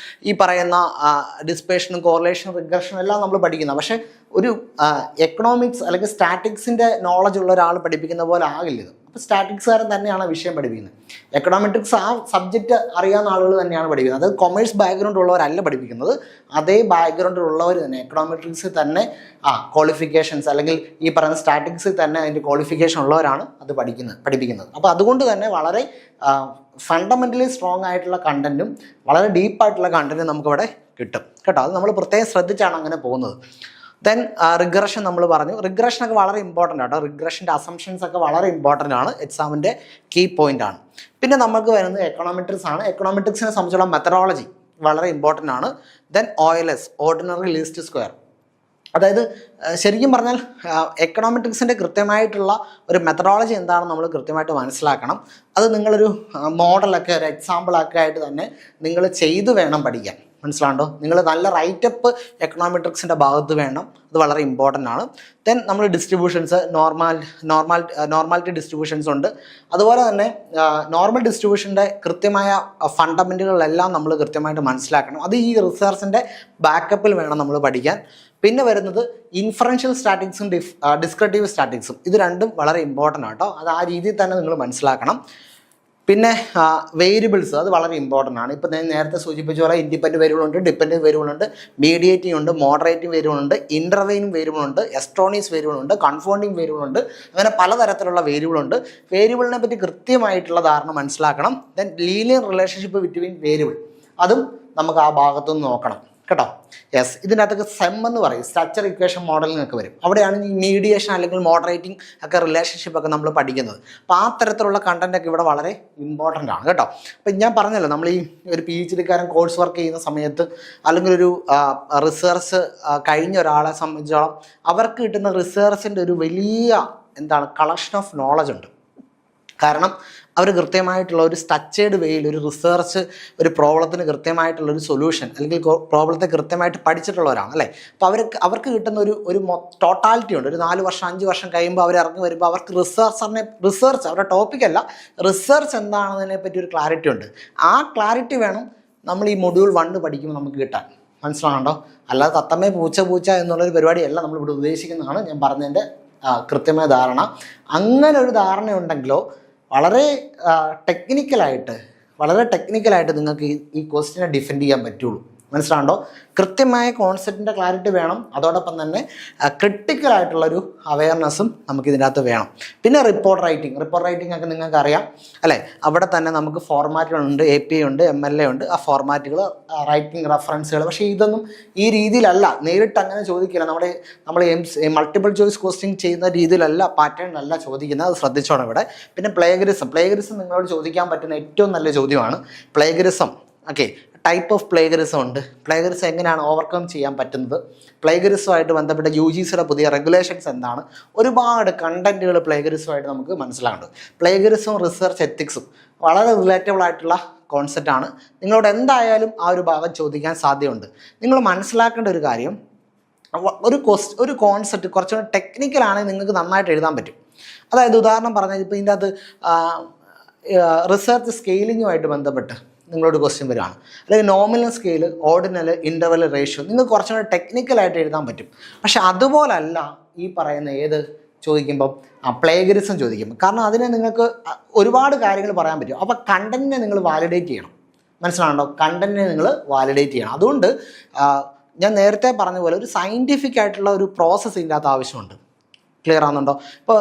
ഈ പറയുന്ന ഡിസ്പേഷനും കോറിലേഷനും റിഗ്രഷനും എല്ലാം നമ്മൾ പഠിക്കുന്ന. പക്ഷേ ഒരു എക്കണോമിക്സ് അല്ലെങ്കിൽ സ്റ്റാറ്റിക്സിൻ്റെ നോളജ് ഉള്ള ഒരാൾ പഠിപ്പിക്കുന്ന പോലെ ആകില്ല ഇത്. അപ്പോൾ സ്റ്റാറ്റിക്സുകാരൻ തന്നെയാണ് വിഷയം പഠിപ്പിക്കുന്നത്. എക്കണോമെട്രിക്സ് ആ സബ്ജക്റ്റ് അറിയാവുന്ന ആളുകൾ തന്നെയാണ് പഠിക്കുന്നത്. അത് കൊമേഴ്സ് ബാക്ക്ഗ്രൗണ്ട് ഉള്ളവരല്ല പഠിപ്പിക്കുന്നത്. അതേ ബാക്ക്ഗ്രൗണ്ടിൽ ഉള്ളവർ തന്നെ എക്കണോമെട്രിക്സിൽ തന്നെ ക്വാളിഫിക്കേഷൻസ് അല്ലെങ്കിൽ ഈ പറയുന്ന സ്റ്റാറ്റിക്സിൽ തന്നെ അതിൻ്റെ ക്വാളിഫിക്കേഷൻ ഉള്ളവരാണ് അത് പഠിപ്പിക്കുന്നത്. അപ്പോൾ അതുകൊണ്ട് തന്നെ വളരെ ഫണ്ടമെൻ്റലി സ്ട്രോങ് ആയിട്ടുള്ള കണ്ടൻറ്റും വളരെ ഡീപ്പായിട്ടുള്ള കണ്ടൻറ്റും നമുക്കിവിടെ കിട്ടും കേട്ടോ. അത് നമ്മൾ പ്രത്യേകം ശ്രദ്ധിച്ചാണ് അങ്ങനെ പോകുന്നത്. ദെൻ റിഗ്രഷൻ നമ്മൾ പറഞ്ഞു. റിഗ്രഷനൊക്കെ വളരെ ഇമ്പോർട്ടൻ്റ് ആട്ടോ. റിഗ്രഷൻ്റെ അസംഷൻസ് ഒക്കെ വളരെ ഇമ്പോർട്ടൻ്റ് ആണ്, എക്സാമിൻ്റെ കീ പോയിൻ്റ് ആണ്. പിന്നെ നമുക്ക് വരുന്നത് എക്കണോമെട്രിക്സ് ആണ്. എക്കണോമെട്രിക്സിനെ സംബന്ധിച്ചുള്ള മെത്തഡോളജി വളരെ ഇമ്പോർട്ടൻ്റ് ആണ്. Then OLS, ordinary least square. അതായത് ശരിക്കും പറഞ്ഞാൽ എക്കണോമെട്രിക്സിൻ്റെ കൃത്യമായിട്ടുള്ള ഒരു മെത്തഡോളജി എന്താണെന്ന് നമ്മൾ കൃത്യമായിട്ട് മനസ്സിലാക്കണം. അത് നിങ്ങളൊരു മോഡലൊക്കെ ഒരു എക്സാമ്പിളൊക്കെ ആയിട്ട് തന്നെ നിങ്ങൾ ചെയ്ത് വേണം പഠിക്കാൻ. മനസ്സിലാണ്ടോ? നിങ്ങൾ നല്ല റൈറ്റപ്പ് എക്കണോമെട്രിക്സിൻ്റെ ഭാഗത്ത് വേണം. അത് വളരെ ഇമ്പോർട്ടൻ്റ് ആണ്. ദെൻ നമ്മൾ ഡിസ്ട്രിബ്യൂഷൻസ്, നോർമാലിറ്റി ഡിസ്ട്രിബ്യൂഷൻസ് ഉണ്ട്. അതുപോലെ തന്നെ നോർമൽ ഡിസ്ട്രിബ്യൂഷൻ്റെ കൃത്യമായ ഫണ്ടമെൻറ്റുകളെല്ലാം നമ്മൾ കൃത്യമായിട്ട് മനസ്സിലാക്കണം. അത് ഈ റിസർച്ചിൻ്റെ ബാക്കപ്പിൽ വേണം നമ്മൾ പഠിക്കാൻ. പിന്നെ വരുന്നത് ഇൻഫറൻഷ്യൽ സ്റ്റാറ്റിക്സും ഡിസ്ക്രിപ്റ്റീവ് സ്റ്റാറ്റിക്സും. ഇത് രണ്ടും വളരെ ഇമ്പോർട്ടൻ്റ് ആട്ടോ. അത് ആ രീതിയിൽ തന്നെ നിങ്ങൾ മനസ്സിലാക്കണം. പിന്നെ വേരിയബിൾസ്, അത് വളരെ ഇമ്പോർട്ടൻ്റ് ആണ്. ഇപ്പോൾ ഞാൻ നേരത്തെ സൂചിപ്പിച്ച പോലെ ഇൻഡിപെൻഡൻറ്റ് വേരിയബിൾ ഉണ്ട്, ഡിപെൻഡൻറ്റ് വേരിയബിൾ ഉണ്ട്, മീഡിയേറ്റിംഗ് ഉണ്ട്, മോഡറേറ്റിംഗ് വേരിയബിൾ ഉണ്ട്, ഇൻ്റർവെയിനിങ് വേരിയബിൾ ഉണ്ട്, എസ്ട്രോണീസ് വേരിയബിൾ ഉണ്ട്, കൺഫൗണ്ടിങ് വേരിയബിൾ ഉണ്ട്. അങ്ങനെ പലതരത്തിലുള്ള വേരിയബിൾ ഉണ്ട്. വേരിയബിളിനെ പറ്റി കൃത്യമായിട്ടുള്ള ധാരണ മനസ്സിലാക്കണം. Then linear relationship between variable, അതും നമുക്ക് ആ ഭാഗത്തുനിന്ന് നോക്കണം കേട്ടോ. യെസ്, ഇതിനകത്തൊക്കെ സെം എന്ന് പറയും, സ്ട്രക്ചർ ഇക്വേഷൻ മോഡലിംഗ് ഒക്കെ വരും. അവിടെയാണ് ഈ മീഡിയേഷൻ അല്ലെങ്കിൽ മോഡറേറ്റിംഗ് ഒക്കെ റിലേഷൻഷിപ്പ് ഒക്കെ നമ്മൾ പഠിക്കുന്നത്. അപ്പോൾ ആ തരത്തിലുള്ള കണ്ടന്റ് ഒക്കെ ഇവിടെ വളരെ ഇമ്പോർട്ടൻ്റ് ആണ് കേട്ടോ. അപ്പം ഞാൻ പറഞ്ഞല്ലോ, നമ്മൾ ഈ ഒരു PhD കോഴ്സ് വർക്ക് ചെയ്യുന്ന സമയത്ത് അല്ലെങ്കിൽ ഒരു റിസർച്ച് കഴിഞ്ഞ ഒരാളെ സംബന്ധിച്ചോളം അവർക്ക് കിട്ടുന്ന റിസർച്ചിൻ്റെ ഒരു വലിയ കളക്ഷൻ ഓഫ് നോളജ് ഉണ്ട്. കാരണം അവർ കൃത്യമായിട്ടുള്ള ഒരു സ്ട്രക്ചേർഡ് വേയിൽ ഒരു റിസർച്ച്, ഒരു പ്രോബ്ലത്തിന് കൃത്യമായിട്ടുള്ളൊരു സൊല്യൂഷൻ അല്ലെങ്കിൽ പ്രോബ്ലത്തെ കൃത്യമായിട്ട് പഠിച്ചിട്ടുള്ളവരാണ് അല്ലേ. അപ്പോൾ അവർക്ക് കിട്ടുന്ന ഒരു ടോട്ടാലിറ്റി ഉണ്ട്. ഒരു 4 വർഷം 5 വർഷം കഴിയുമ്പോൾ അവർ ഇറങ്ങി വരുമ്പോൾ അവർക്ക് റിസർച്ച് അവരുടെ ടോപ്പിക്കല്ല, റിസർച്ച് എന്താണെന്നതിനെ പറ്റി ഒരു ക്ലാരിറ്റി ഉണ്ട്. ആ ക്ലാരിറ്റി വേണം നമ്മൾ ഈ മൊഡ്യൂൾ 1 പഠിക്കുമ്പോൾ നമുക്ക് കിട്ടാൻ. മനസ്സിലാകണ്ടോ? അല്ലാതെ തത്തമ്മേ പൂച്ച എന്നുള്ളൊരു പരിപാടിയല്ല നമ്മളിവിടെ ഉദ്ദേശിക്കുന്നതാണ് ഞാൻ പറഞ്ഞതിൻ്റെ കൃത്യമായ ധാരണ. അങ്ങനെ ഒരു ധാരണയുണ്ടെങ്കിലോ വളരെ ടെക്നിക്കലായിട്ട് നിങ്ങൾക്ക് ഈ ക്വസ്റ്റിനെ ഡിഫെൻഡ് ചെയ്യാൻ പറ്റുള്ളൂ. മനസ്സിലാകണ്ടോ? കൃത്യമായ കോൺസെപ്റ്റിൻ്റെ ക്ലാരിറ്റി വേണം. അതോടൊപ്പം തന്നെ ക്രിട്ടിക്കലായിട്ടുള്ളൊരു അവയർനെസ്സും നമുക്കിതിനകത്ത് വേണം. പിന്നെ റിപ്പോർട്ട് റൈറ്റിംഗ് ഒക്കെ നിങ്ങൾക്ക് അറിയാം അല്ലേ. അവിടെ തന്നെ നമുക്ക് ഫോർമാറ്റുകളുണ്ട്, API ഉണ്ട്, MLA ഉണ്ട്. ആ ഫോർമാറ്റുകൾ, റൈറ്റിംഗ് റെഫറൻസുകൾ. പക്ഷേ ഇതൊന്നും ഈ രീതിയിലല്ല, നേരിട്ട് അങ്ങനെ ചോദിക്കില്ല. നമ്മൾ മൾട്ടിപ്പിൾ ചോയ്സ് ക്വസ്റ്റ്യൻ ചെയ്യുന്ന രീതിയിലല്ല, പാറ്റേണിലല്ല ചോദിക്കുന്നത്. അത് ശ്രദ്ധിച്ചോണം ഇവിടെ. പിന്നെ പ്ലേഗറിസം നിങ്ങളോട് ചോദിക്കാൻ പറ്റുന്ന ഏറ്റവും നല്ല ചോദ്യമാണ് plagiarism. Okay, type of plagiarism ഉണ്ട്. പ്ലേഗറിസം എങ്ങനെയാണ് ഓവർകം ചെയ്യാൻ പറ്റുന്നത്, പ്ലേഗറിസമായിട്ട് ബന്ധപ്പെട്ട UGCയുടെ പുതിയ റെഗുലേഷൻസ് എന്താണ്, ഒരുപാട് കണ്ടന്റുകൾ പ്ലേഗറിസമായിട്ട് നമുക്ക് മനസ്സിലാകുന്നുണ്ട്. പ്ലേഗറിസവും റിസർച്ച് എത്തിക്സും വളരെ റിലേറ്റബിൾ ആയിട്ടുള്ള കോൺസെപ്റ്റാണ്. നിങ്ങളോട് എന്തായാലും ആ ഒരു ഭാഗം ചോദിക്കാൻ സാധ്യതയുണ്ട്. നിങ്ങൾ മനസ്സിലാക്കേണ്ട ഒരു കാര്യം, ഒരു കോൺസെപ്റ്റ് കുറച്ചുകൂടി ടെക്നിക്കലാണെങ്കിൽ നിങ്ങൾക്ക് നന്നായിട്ട് എഴുതാൻ പറ്റും. അതായത് ഉദാഹരണം പറഞ്ഞാൽ ഇപ്പോൾ ഇതിൻ്റെ അകത്ത് റിസർച്ച് സ്കെയിലിങ്ങുമായിട്ട് ബന്ധപ്പെട്ട് നിങ്ങളോട് ക്വസ്റ്റ്യൻ വരുവാണ്. അല്ലെങ്കിൽ nominal scale, ordinal, interval, ratio, നിങ്ങൾക്ക് കുറച്ചും കൂടെ ടെക്നിക്കലായിട്ട് എഴുതാൻ പറ്റും. പക്ഷെ അതുപോലല്ല ഈ പറയുന്ന ചോദിക്കുമ്പം പ്ലേഗറിസം ചോദിക്കുമ്പോൾ. കാരണം അതിനെ നിങ്ങൾക്ക് ഒരുപാട് കാര്യങ്ങൾ പറയാൻ പറ്റും. അപ്പോൾ കണ്ടന്റിനെ നിങ്ങൾ വാലിഡേറ്റ് ചെയ്യണം. മനസ്സിലാണോ? കണ്ടന്റിനെ നിങ്ങൾ വാലിഡേറ്റ് ചെയ്യണം. അതുകൊണ്ട് ഞാൻ നേരത്തെ പറഞ്ഞ പോലെ ഒരു സയൻറ്റിഫിക് ആയിട്ടുള്ള ഒരു പ്രോസസ്സ് ഇതിൻ്റെ അകത്ത് ആവശ്യമുണ്ട്. ക്ലിയർ ആകുന്നുണ്ടോ? ഇപ്പോൾ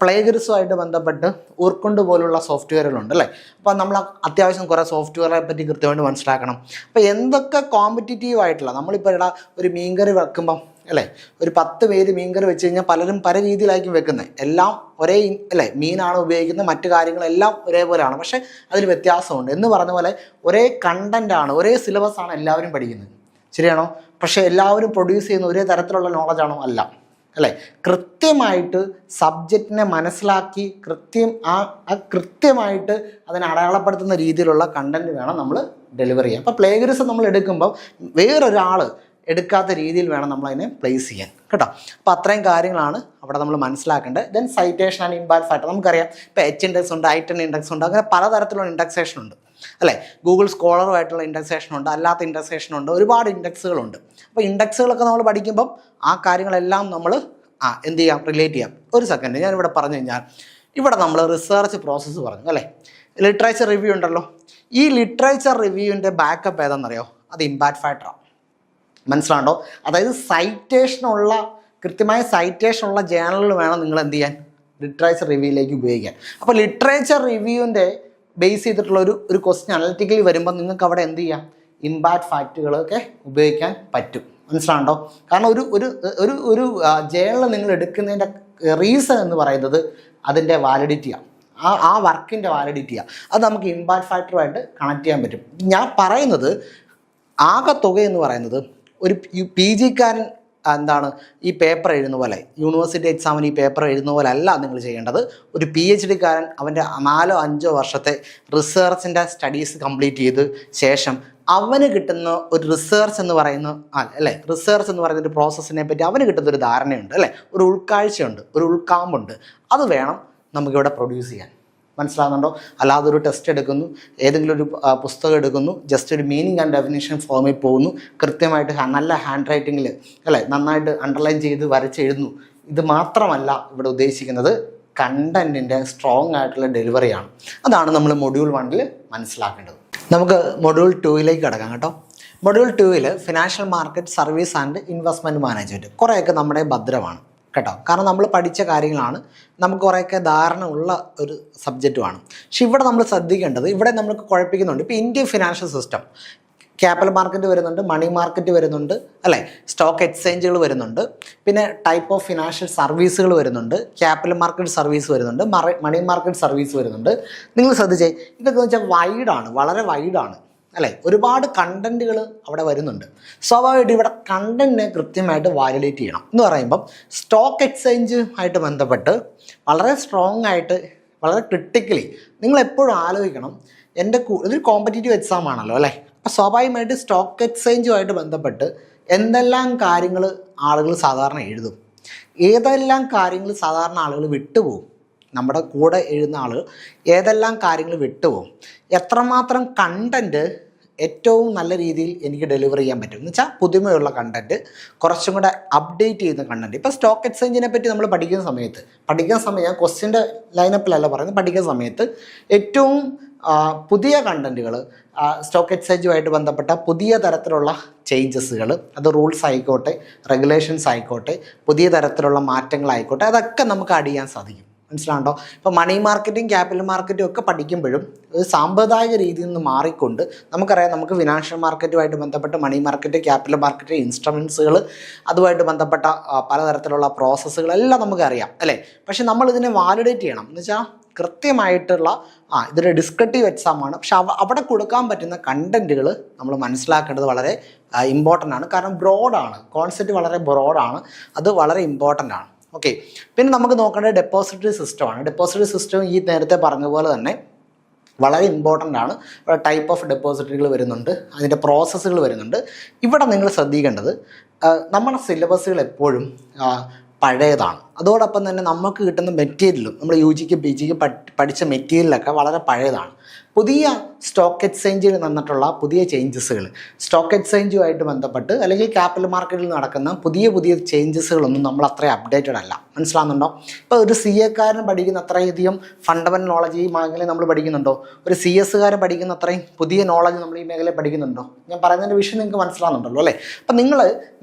പ്ലേഗറിസമായിട്ട് ബന്ധപ്പെട്ട് ഉർക്കുണ്ട് പോലുള്ള സോഫ്റ്റ്വെയറുകളുണ്ട് അല്ലേ. അപ്പോൾ നമ്മൾ അത്യാവശ്യം കുറേ സോഫ്റ്റ്വെയറെ പറ്റി കൃത്യമായിട്ട് മനസ്സിലാക്കണം. അപ്പോൾ എന്തൊക്കെ കോമ്പറ്റീറ്റീവ് ആയിട്ടുള്ള, നമ്മളിപ്പോൾ ഇവിടെ ഒരു മീൻകറി വെക്കുമ്പം അല്ലേ? ഒരു 10 പേര് മീൻകറി വെച്ച് കഴിഞ്ഞാൽ പലരും പല രീതിയിലായിരിക്കും വെക്കുന്നത്. എല്ലാം ഒരേ അല്ലേ, മീനാണ് ഉപയോഗിക്കുന്നത്, മറ്റു കാര്യങ്ങളെല്ലാം ഒരേപോലെയാണ്, പക്ഷേ അതിൽ വ്യത്യാസമുണ്ട്. എന്ന് പറഞ്ഞ പോലെ ഒരേ കണ്ടൻ്റാണ്, ഒരേ സിലബസാണ് എല്ലാവരും പഠിക്കുന്നത്, ശരിയാണോ? പക്ഷേ എല്ലാവരും പ്രൊഡ്യൂസ് ചെയ്യുന്ന ഒരേ തരത്തിലുള്ള നോളജാണോ? അല്ല, അല്ലേ? കൃത്യമായിട്ട് സബ്ജക്റ്റിനെ മനസ്സിലാക്കി കൃത്യമായിട്ട് അതിനെ അടയാളപ്പെടുത്തുന്ന രീതിയിലുള്ള കണ്ടൻറ്റ് വേണം നമ്മൾ ഡെലിവറി ചെയ്യാൻ. അപ്പോൾ പ്ലേഗറിസം നമ്മൾ എടുക്കുമ്പോൾ വേറൊരാൾ എടുക്കാത്ത രീതിയിൽ വേണം നമ്മളതിനെ പ്ലേസ് ചെയ്യാൻ, കേട്ടോ. അപ്പോൾ അത്രയും കാര്യങ്ങളാണ് അവിടെ നമ്മൾ മനസ്സിലാക്കേണ്ടത്. Then citation and impact factor നമുക്കറിയാം. ഇപ്പോൾ H ഇൻഡെക്സ് ഉണ്ട്, I10 ഇൻഡെക്സ് ഉണ്ട്, അങ്ങനെ പലതരത്തിലുള്ള ഇൻഡെക്സേഷൻ ഉണ്ട്, അല്ലേ? ഗൂഗിൾ സ്കോളറുമായിട്ടുള്ള ഇൻഡെക്സേഷൻ ഉണ്ട്, അല്ലാത്ത ഇൻഡെക്സേഷൻ ഉണ്ട്, ഒരുപാട് ഇൻഡെക്സുകളുണ്ട്. അപ്പോൾ ഇൻഡെക്സുകളൊക്കെ നമ്മൾ പഠിക്കുമ്പം ആ കാര്യങ്ങളെല്ലാം നമ്മൾ എന്ത് ചെയ്യാം, റിലേറ്റ് ചെയ്യാം. ഒരു സെക്കൻഡ്, ഞാനിവിടെ പറഞ്ഞു കഴിഞ്ഞാൽ ഇവിടെ നമ്മൾ റിസർച്ച് പ്രോസസ്സ് പറഞ്ഞു, അല്ലേ? ലിറ്ററേച്ചർ റിവ്യൂ ഉണ്ടല്ലോ. ഈ ലിറ്ററേച്ചർ റിവ്യൂവിൻ്റെ ബാക്കപ്പ് ഏതാണെന്നറിയോ? അത് ഇമ്പാക്ട് ഫാക്ടറാണ്. മനസ്സിലാണ്ടോ? അതായത് കൃത്യമായ സൈറ്റേഷനുള്ള ജേണലുകൾ വേണം നിങ്ങൾ എന്ത് ചെയ്യാൻ, ലിറ്ററേച്ചർ റിവ്യൂയിലേക്ക് ഉപയോഗിക്കാൻ. അപ്പോൾ ലിറ്ററേച്ചർ റിവ്യൂവിൻ്റെ ബേസ് ചെയ്തിട്ടുള്ള ഒരു ക്വസ്റ്റ്യൻ അനലിറ്റിക്കലി വരുമ്പോൾ നിങ്ങൾക്ക് അവിടെ എന്ത് ചെയ്യാം, ഇമ്പാക്ട് ഫാക്റ്റുകളൊക്കെ ഉപയോഗിക്കാൻ പറ്റും. മനസ്സിലാണ്ടോ? കാരണം ഒരു ജേണൽ നിങ്ങൾ എടുക്കുന്നതിൻ്റെ റീസൺ എന്ന് പറയുന്നത് അതിൻ്റെ വാലിഡിറ്റിയാണ്, ആ വർക്കിൻ്റെ വാലിഡിറ്റിയാണ്. അത് നമുക്ക് ഇമ്പാക്ട് ഫാക്ടറുമായിട്ട് കണക്ട് ചെയ്യാൻ പറ്റും. ഞാൻ പറയുന്നത് ആകെ തുക എന്ന് പറയുന്നത് ഒരു PGക്കാരൻ ഈ പേപ്പർ എഴുതുന്ന പോലെ, യൂണിവേഴ്സിറ്റി എക്സാമിന് ഈ പേപ്പർ എഴുതുന്ന പോലെ അല്ല നിങ്ങൾ ചെയ്യേണ്ടത്. ഒരു PhDക്കാരൻ അവൻ്റെ 4-5 വർഷത്തെ റിസർച്ചിൻ്റെ സ്റ്റഡീസ് കംപ്ലീറ്റ് ചെയ്ത് ശേഷം അവന് കിട്ടുന്ന ഒരു റിസർച്ച് എന്ന് പറയുന്ന റിസർച്ച് എന്ന് പറയുന്ന ഒരു പ്രോസസ്സിനെ പറ്റി അവന് കിട്ടുന്ന ഒരു ധാരണയുണ്ട്, അല്ലേ? ഒരു ഉൾക്കാഴ്ചയുണ്ട്, ഒരു ഉൾക്കാമ്പുണ്ട്. അത് വേണം നമുക്കിവിടെ പ്രൊഡ്യൂസ് ചെയ്യാൻ. മനസ്സിലാകുന്നുണ്ടോ? അല്ലാതെ ഒരു ടെസ്റ്റ് എടുക്കുന്നു, ഏതെങ്കിലും ഒരു പുസ്തകം എടുക്കുന്നു, ജസ്റ്റ് ഒരു മീനിങ് ആൻഡ് ഡെഫിനിഷൻ ഫോമിൽ പോകുന്നു, കൃത്യമായിട്ട് നല്ല ഹാൻഡ് റൈറ്റിങ്ങിൽ, അല്ലേ, നന്നായിട്ട് അണ്ടർലൈൻ ചെയ്ത് വരച്ചെഴുതുന്നു. ഇത് മാത്രമല്ല ഇവിടെ ഉദ്ദേശിക്കുന്നത്, കണ്ടൻറ്റിൻ്റെ സ്ട്രോങ് ആയിട്ടുള്ള ഡെലിവറിയാണ്. അതാണ് നമ്മൾ മൊഡ്യൂൾ 1 മനസ്സിലാക്കേണ്ടത്. നമുക്ക് മൊഡ്യൂൾ 2 കിടക്കാം, കേട്ടോ. Module 2 financial market, service and investment management കുറേയൊക്കെ നമ്മുടെ ഭദ്രമാണ്, കേട്ടോ. കാരണം നമ്മൾ പഠിച്ച കാര്യങ്ങളാണ്, നമുക്ക് കുറേയൊക്കെ ധാരണ ഉള്ള ഒരു സബ്ജക്റ്റുമാണ്. പക്ഷെ ഇവിടെ നമ്മൾ ശ്രദ്ധിക്കേണ്ടത്, ഇവിടെ നമുക്ക് കുഴപ്പിക്കുന്നുണ്ട്. ഇപ്പോൾ Indian financial system, capital market വരുന്നുണ്ട്, മണി മാർക്കറ്റ് വരുന്നുണ്ട്, അല്ലേ? സ്റ്റോക്ക് എക്സ്ചേഞ്ചുകൾ വരുന്നുണ്ട്, പിന്നെ ടൈപ്പ് ഓഫ് ഫിനാൻഷ്യൽ സർവീസുകൾ വരുന്നുണ്ട്, ക്യാപിറ്റൽ മാർക്കറ്റ് സർവീസ് വരുന്നുണ്ട്, മണി മാർക്കറ്റ് സർവീസ് വരുന്നുണ്ട്. നിങ്ങൾ ശ്രദ്ധിച്ചേ, ഇതൊക്കെ വെച്ചാൽ വൈഡാണ്, വളരെ വൈഡാണ്, അല്ലേ? ഒരുപാട് കണ്ടൻറ്റുകൾ അവിടെ വരുന്നുണ്ട്. സ്വാഭാവികമായിട്ട് ഇവിടെ കണ്ടൻറ്റിനെ കൃത്യമായിട്ട് വാലിഡേറ്റ് ചെയ്യണം. എന്ന് പറയുമ്പം സ്റ്റോക്ക് എക്സ്ചേഞ്ച് ആയിട്ട് ബന്ധപ്പെട്ട് വളരെ സ്ട്രോങ് ആയിട്ട്, വളരെ ക്രിട്ടിക്കലി നിങ്ങൾ എപ്പോഴും ആലോചിക്കണം, ഇതൊരു കോമ്പറ്റീറ്റീവ് എക്സാം ആണല്ലോ, അല്ലേ? അപ്പോൾ സ്വാഭാവികമായിട്ട് സ്റ്റോക്ക് എക്സ്ചേഞ്ചുമായിട്ട് ബന്ധപ്പെട്ട് എന്തെല്ലാം കാര്യങ്ങൾ ആളുകൾ സാധാരണ എഴുതും, ഏതെല്ലാം കാര്യങ്ങൾ സാധാരണ ആളുകൾ വിട്ടുപോകും, നമ്മുടെ കൂടെ എഴുതുന്ന ആളുകൾ ഏതെല്ലാം കാര്യങ്ങൾ വിട്ടുപോകും, എത്രമാത്രം കണ്ടൻറ്റ് ഏറ്റവും നല്ല രീതിയിൽ എനിക്ക് ഡെലിവർ ചെയ്യാൻ പറ്റും എന്ന് വെച്ചാൽ പുതുമയുള്ള കണ്ടൻറ്റ്, കുറച്ചും കൂടെ അപ്ഡേറ്റ് ചെയ്യുന്ന കണ്ടൻറ്റ്. ഇപ്പോൾ സ്റ്റോക്ക് എക്സ്ചേഞ്ചിനെ പറ്റി നമ്മൾ പഠിക്കുന്ന സമയത്ത് ക്വസ്റ്റ്യൻ്റെ ലൈനപ്പിലല്ല പറയുന്നത്, പഠിക്കുന്ന സമയത്ത് ഏറ്റവും പുതിയ കണ്ടൻറ്റുകൾ, സ്റ്റോക്ക് എക്സ്ചേഞ്ചുമായിട്ട് ബന്ധപ്പെട്ട പുതിയ തരത്തിലുള്ള ചേഞ്ചസുകൾ, അത് റൂൾസ് ആയിക്കോട്ടെ, റെഗുലേഷൻസ് ആയിക്കോട്ടെ, പുതിയ തരത്തിലുള്ള മാറ്റങ്ങളായിക്കോട്ടെ, അതൊക്കെ നമുക്ക് ആഡ് ചെയ്യാൻ സാധിക്കും. മനസ്സിലാണ്ടോ? ഇപ്പോൾ മണി മാർക്കറ്റും ക്യാപിറ്റൽ മാർക്കറ്റും ഒക്കെ പഠിക്കുമ്പോഴും ഒരു സാമ്പ്രദായിക രീതിയിൽ നിന്ന് മാറിക്കൊണ്ട് നമുക്കറിയാം, നമുക്ക് ഫിനാൻഷ്യൽ മാർക്കറ്റുമായിട്ട് ബന്ധപ്പെട്ട് മണി മാർക്കറ്റ്, ക്യാപിറ്റൽ മാർക്കറ്റ്, ഇൻസ്ട്രുമെൻസുകൾ, അതുമായിട്ട് ബന്ധപ്പെട്ട പലതരത്തിലുള്ള പ്രോസസ്സുകളെല്ലാം നമുക്കറിയാം, അല്ലേ? പക്ഷെ നമ്മളിതിനെ വാലിഡേറ്റ് ചെയ്യണം. എന്ന് വെച്ചാൽ കൃത്യമായിട്ടുള്ള ഇതൊരു ഡിസ്ക്രിപ്റ്റീവ് എക്സാമാണ്, പക്ഷെ അവിടെ കൊടുക്കാൻ പറ്റുന്ന കണ്ടൻറ്റുകൾ നമ്മൾ മനസ്സിലാക്കേണ്ടത് വളരെ ഇമ്പോർട്ടൻ്റ് ആണ്. കാരണം ബ്രോഡാണ്, കോൺസെപ്റ്റ് വളരെ ബ്രോഡാണ്, അത് വളരെ ഇമ്പോർട്ടൻ്റ് ആണ്. ഓക്കെ, പിന്നെ നമുക്ക് നോക്കേണ്ടത് ഡെപ്പോസിറ്ററി സിസ്റ്റമാണ്. ഡെപ്പോസിറ്ററി സിസ്റ്റം ഈ നേരത്തെ പറഞ്ഞ പോലെ തന്നെ വളരെ ഇമ്പോർട്ടൻ്റ് ആണ്. ടൈപ്പ് ഓഫ് ഡെപ്പോസിറ്ററികൾ വരുന്നുണ്ട്, അതിൻ്റെ പ്രോസസ്സുകൾ വരുന്നുണ്ട്. ഇവിടെ നിങ്ങൾ ശ്രദ്ധിക്കേണ്ടത്, നമ്മുടെ സിലബസുകൾ എപ്പോഴും പഴയതാണ്. അതോടൊപ്പം തന്നെ നമുക്ക് കിട്ടുന്ന മെറ്റീരിയലും, നമ്മൾ UGക്ക് PGക്ക് പഠിച്ച മെറ്റീരിയലൊക്കെ വളരെ പഴയതാണ്. പുതിയ സ്റ്റോക്ക് എക്സ്ചേഞ്ചിൽ നിന്നിട്ടുള്ള പുതിയ ചേഞ്ചസുകൾ, സ്റ്റോക്ക് എക്സ്ചേഞ്ചുമായിട്ട് ബന്ധപ്പെട്ട് അല്ലെങ്കിൽ ക്യാപിറ്റൽ മാർക്കറ്റിൽ നടക്കുന്ന പുതിയ ചേഞ്ചസുകളൊന്നും നമ്മൾ അത്രയും അപ്ഡേറ്റഡ് അല്ല. മനസ്സിലാകുന്നുണ്ടോ? ഇപ്പോൾ ഒരു CA-കാരൻ പഠിക്കുന്ന അത്രയധികം ഫണ്ടമെൻ്റൽ നോളജ് ഈ മേഖലയിൽ നമ്മൾ പഠിക്കുന്നുണ്ടോ? ഒരു CS-കാരൻ പഠിക്കുന്ന അത്രയും പുതിയ നോളജ് നമ്മൾ ഈ മേഖലയിൽ പഠിക്കുന്നുണ്ടോ? ഞാൻ പറയുന്നതിൻ്റെ വിഷയം നിങ്ങൾക്ക് മനസ്സിലാകുന്നുണ്ടല്ലോ, അല്ലേ? അപ്പം നിങ്ങൾ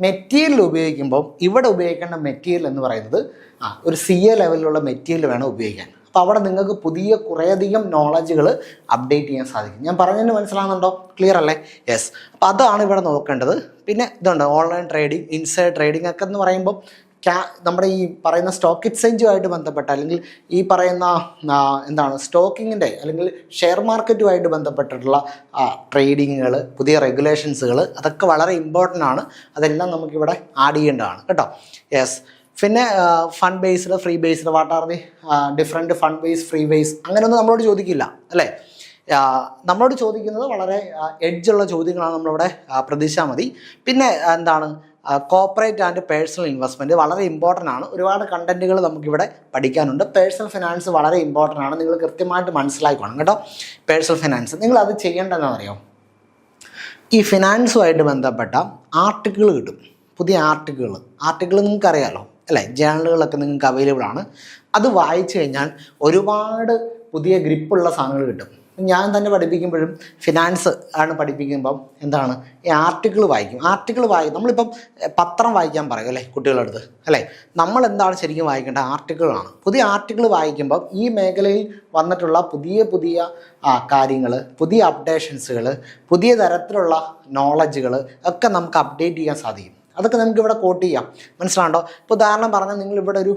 മെറ്റീരിയൽ ഉപയോഗിക്കുമ്പോൾ ഇവിടെ ഉപയോഗിക്കേണ്ട മെറ്റീരിയൽ എന്ന് പറയുന്നത് ഒരു CA ലെവലിലുള്ള മെറ്റീരിയൽ വേണം ഉപയോഗിക്കാൻ. അപ്പോൾ അവിടെ നിങ്ങൾക്ക് പുതിയ കുറേയധികം നോളജുകൾ അപ്ഡേറ്റ് ചെയ്യാൻ സാധിക്കും. ഞാൻ പറഞ്ഞതിന് മനസ്സിലാകുന്നുണ്ടോ? ക്ലിയർ അല്ലേ? യെസ്. അപ്പോൾ അതാണ് ഇവിടെ നോക്കേണ്ടത്. പിന്നെ ഇതുണ്ട് ഓൺലൈൻ ട്രേഡിംഗ്, ഇൻസൈഡ് ട്രേഡിംഗ് ഒക്കെ എന്ന് പറയുമ്പോൾ നമ്മുടെ ഈ പറയുന്ന സ്റ്റോക്ക് എക്സ്ചേഞ്ചുമായിട്ട് ബന്ധപ്പെട്ട അല്ലെങ്കിൽ ഈ പറയുന്ന സ്റ്റോക്കിങ്ങിൻ്റെ അല്ലെങ്കിൽ ഷെയർ മാർക്കറ്റുമായിട്ട് ബന്ധപ്പെട്ടിട്ടുള്ള ട്രേഡിങ്ങുകൾ, പുതിയ റെഗുലേഷൻസുകൾ, അതൊക്കെ വളരെ ഇമ്പോർട്ടൻ്റ് ആണ്. അതെല്ലാം നമുക്കിവിടെ ആഡ് ചെയ്യേണ്ടതാണ് കേട്ടോ. യെസ്. പിന്നെ fund based, free based, what are the different fund base, free base, അങ്ങനെയൊന്നും നമ്മളോട് ചോദിക്കില്ല അല്ലേ? നമ്മളോട് ചോദിക്കുന്നത് വളരെ എഡ്ജുള്ള ചോദ്യങ്ങളാണ് നമ്മളിവിടെ പ്രതീക്ഷിച്ചാൽ മതി. പിന്നെ കോർപ്പറേറ്റ് ആൻഡ് പേഴ്സണൽ ഇൻവെസ്റ്റ്മെൻറ്റ് വളരെ ഇമ്പോർട്ടൻ്റ് ആണ്. ഒരുപാട് കണ്ടൻറ്റുകൾ നമുക്കിവിടെ പഠിക്കാനുണ്ട്. പേഴ്സണൽ ഫിനാൻസ് വളരെ ഇമ്പോർട്ടൻ്റ് ആണ്. നിങ്ങൾ കൃത്യമായിട്ട് മനസ്സിലാക്കണം കേട്ടോ. പേഴ്സണൽ ഫിനാൻസ് നിങ്ങൾ അത് ചെയ്യേണ്ടതെന്നറിയോ? ഈ ഫിനാൻസുമായിട്ട് ബന്ധപ്പെട്ട ആർട്ടിക്കിൾ കിട്ടും, പുതിയ ആർട്ടിക്കിൾ നിങ്ങൾക്ക് അറിയാമല്ലോ അല്ലേ? ജേണലുകളൊക്കെ നിങ്ങൾക്ക് അവൈലബിൾ ആണ്. അത് വായിച്ചു കഴിഞ്ഞാൽ ഒരുപാട് പുതിയ ഗ്രിപ്പുള്ള സാധനങ്ങൾ കിട്ടും. ഞാൻ തന്നെ പഠിപ്പിക്കുമ്പോഴും ഫിനാൻസ് ആണ് പഠിപ്പിക്കുമ്പം ഈ ആർട്ടിക്കിൾ വായിക്കും. നമ്മളിപ്പം പത്രം വായിക്കാൻ പറയും അല്ലേ കുട്ടികളുടെ അടുത്ത് അല്ലേ? നമ്മൾ എന്താണ് ശരിക്കും വായിക്കേണ്ടത്? ആർട്ടിക്കിളാണ്. പുതിയ ആർട്ടിക്കിൾ വായിക്കുമ്പം ഈ മേഖലയിൽ വന്നിട്ടുള്ള പുതിയ കാര്യങ്ങൾ, പുതിയ അപ്ഡേഷൻസുകൾ, പുതിയ തരത്തിലുള്ള നോളജുകൾ ഒക്കെ നമുക്ക് അപ്ഡേറ്റ് ചെയ്യാൻ സാധിക്കും. അതൊക്കെ നമുക്കിവിടെ കോട്ട് ചെയ്യാം. മനസ്സിലാണ്ടോ? ഇപ്പോൾ ഉദാഹരണം പറഞ്ഞാൽ നിങ്ങളിവിടെ ഒരു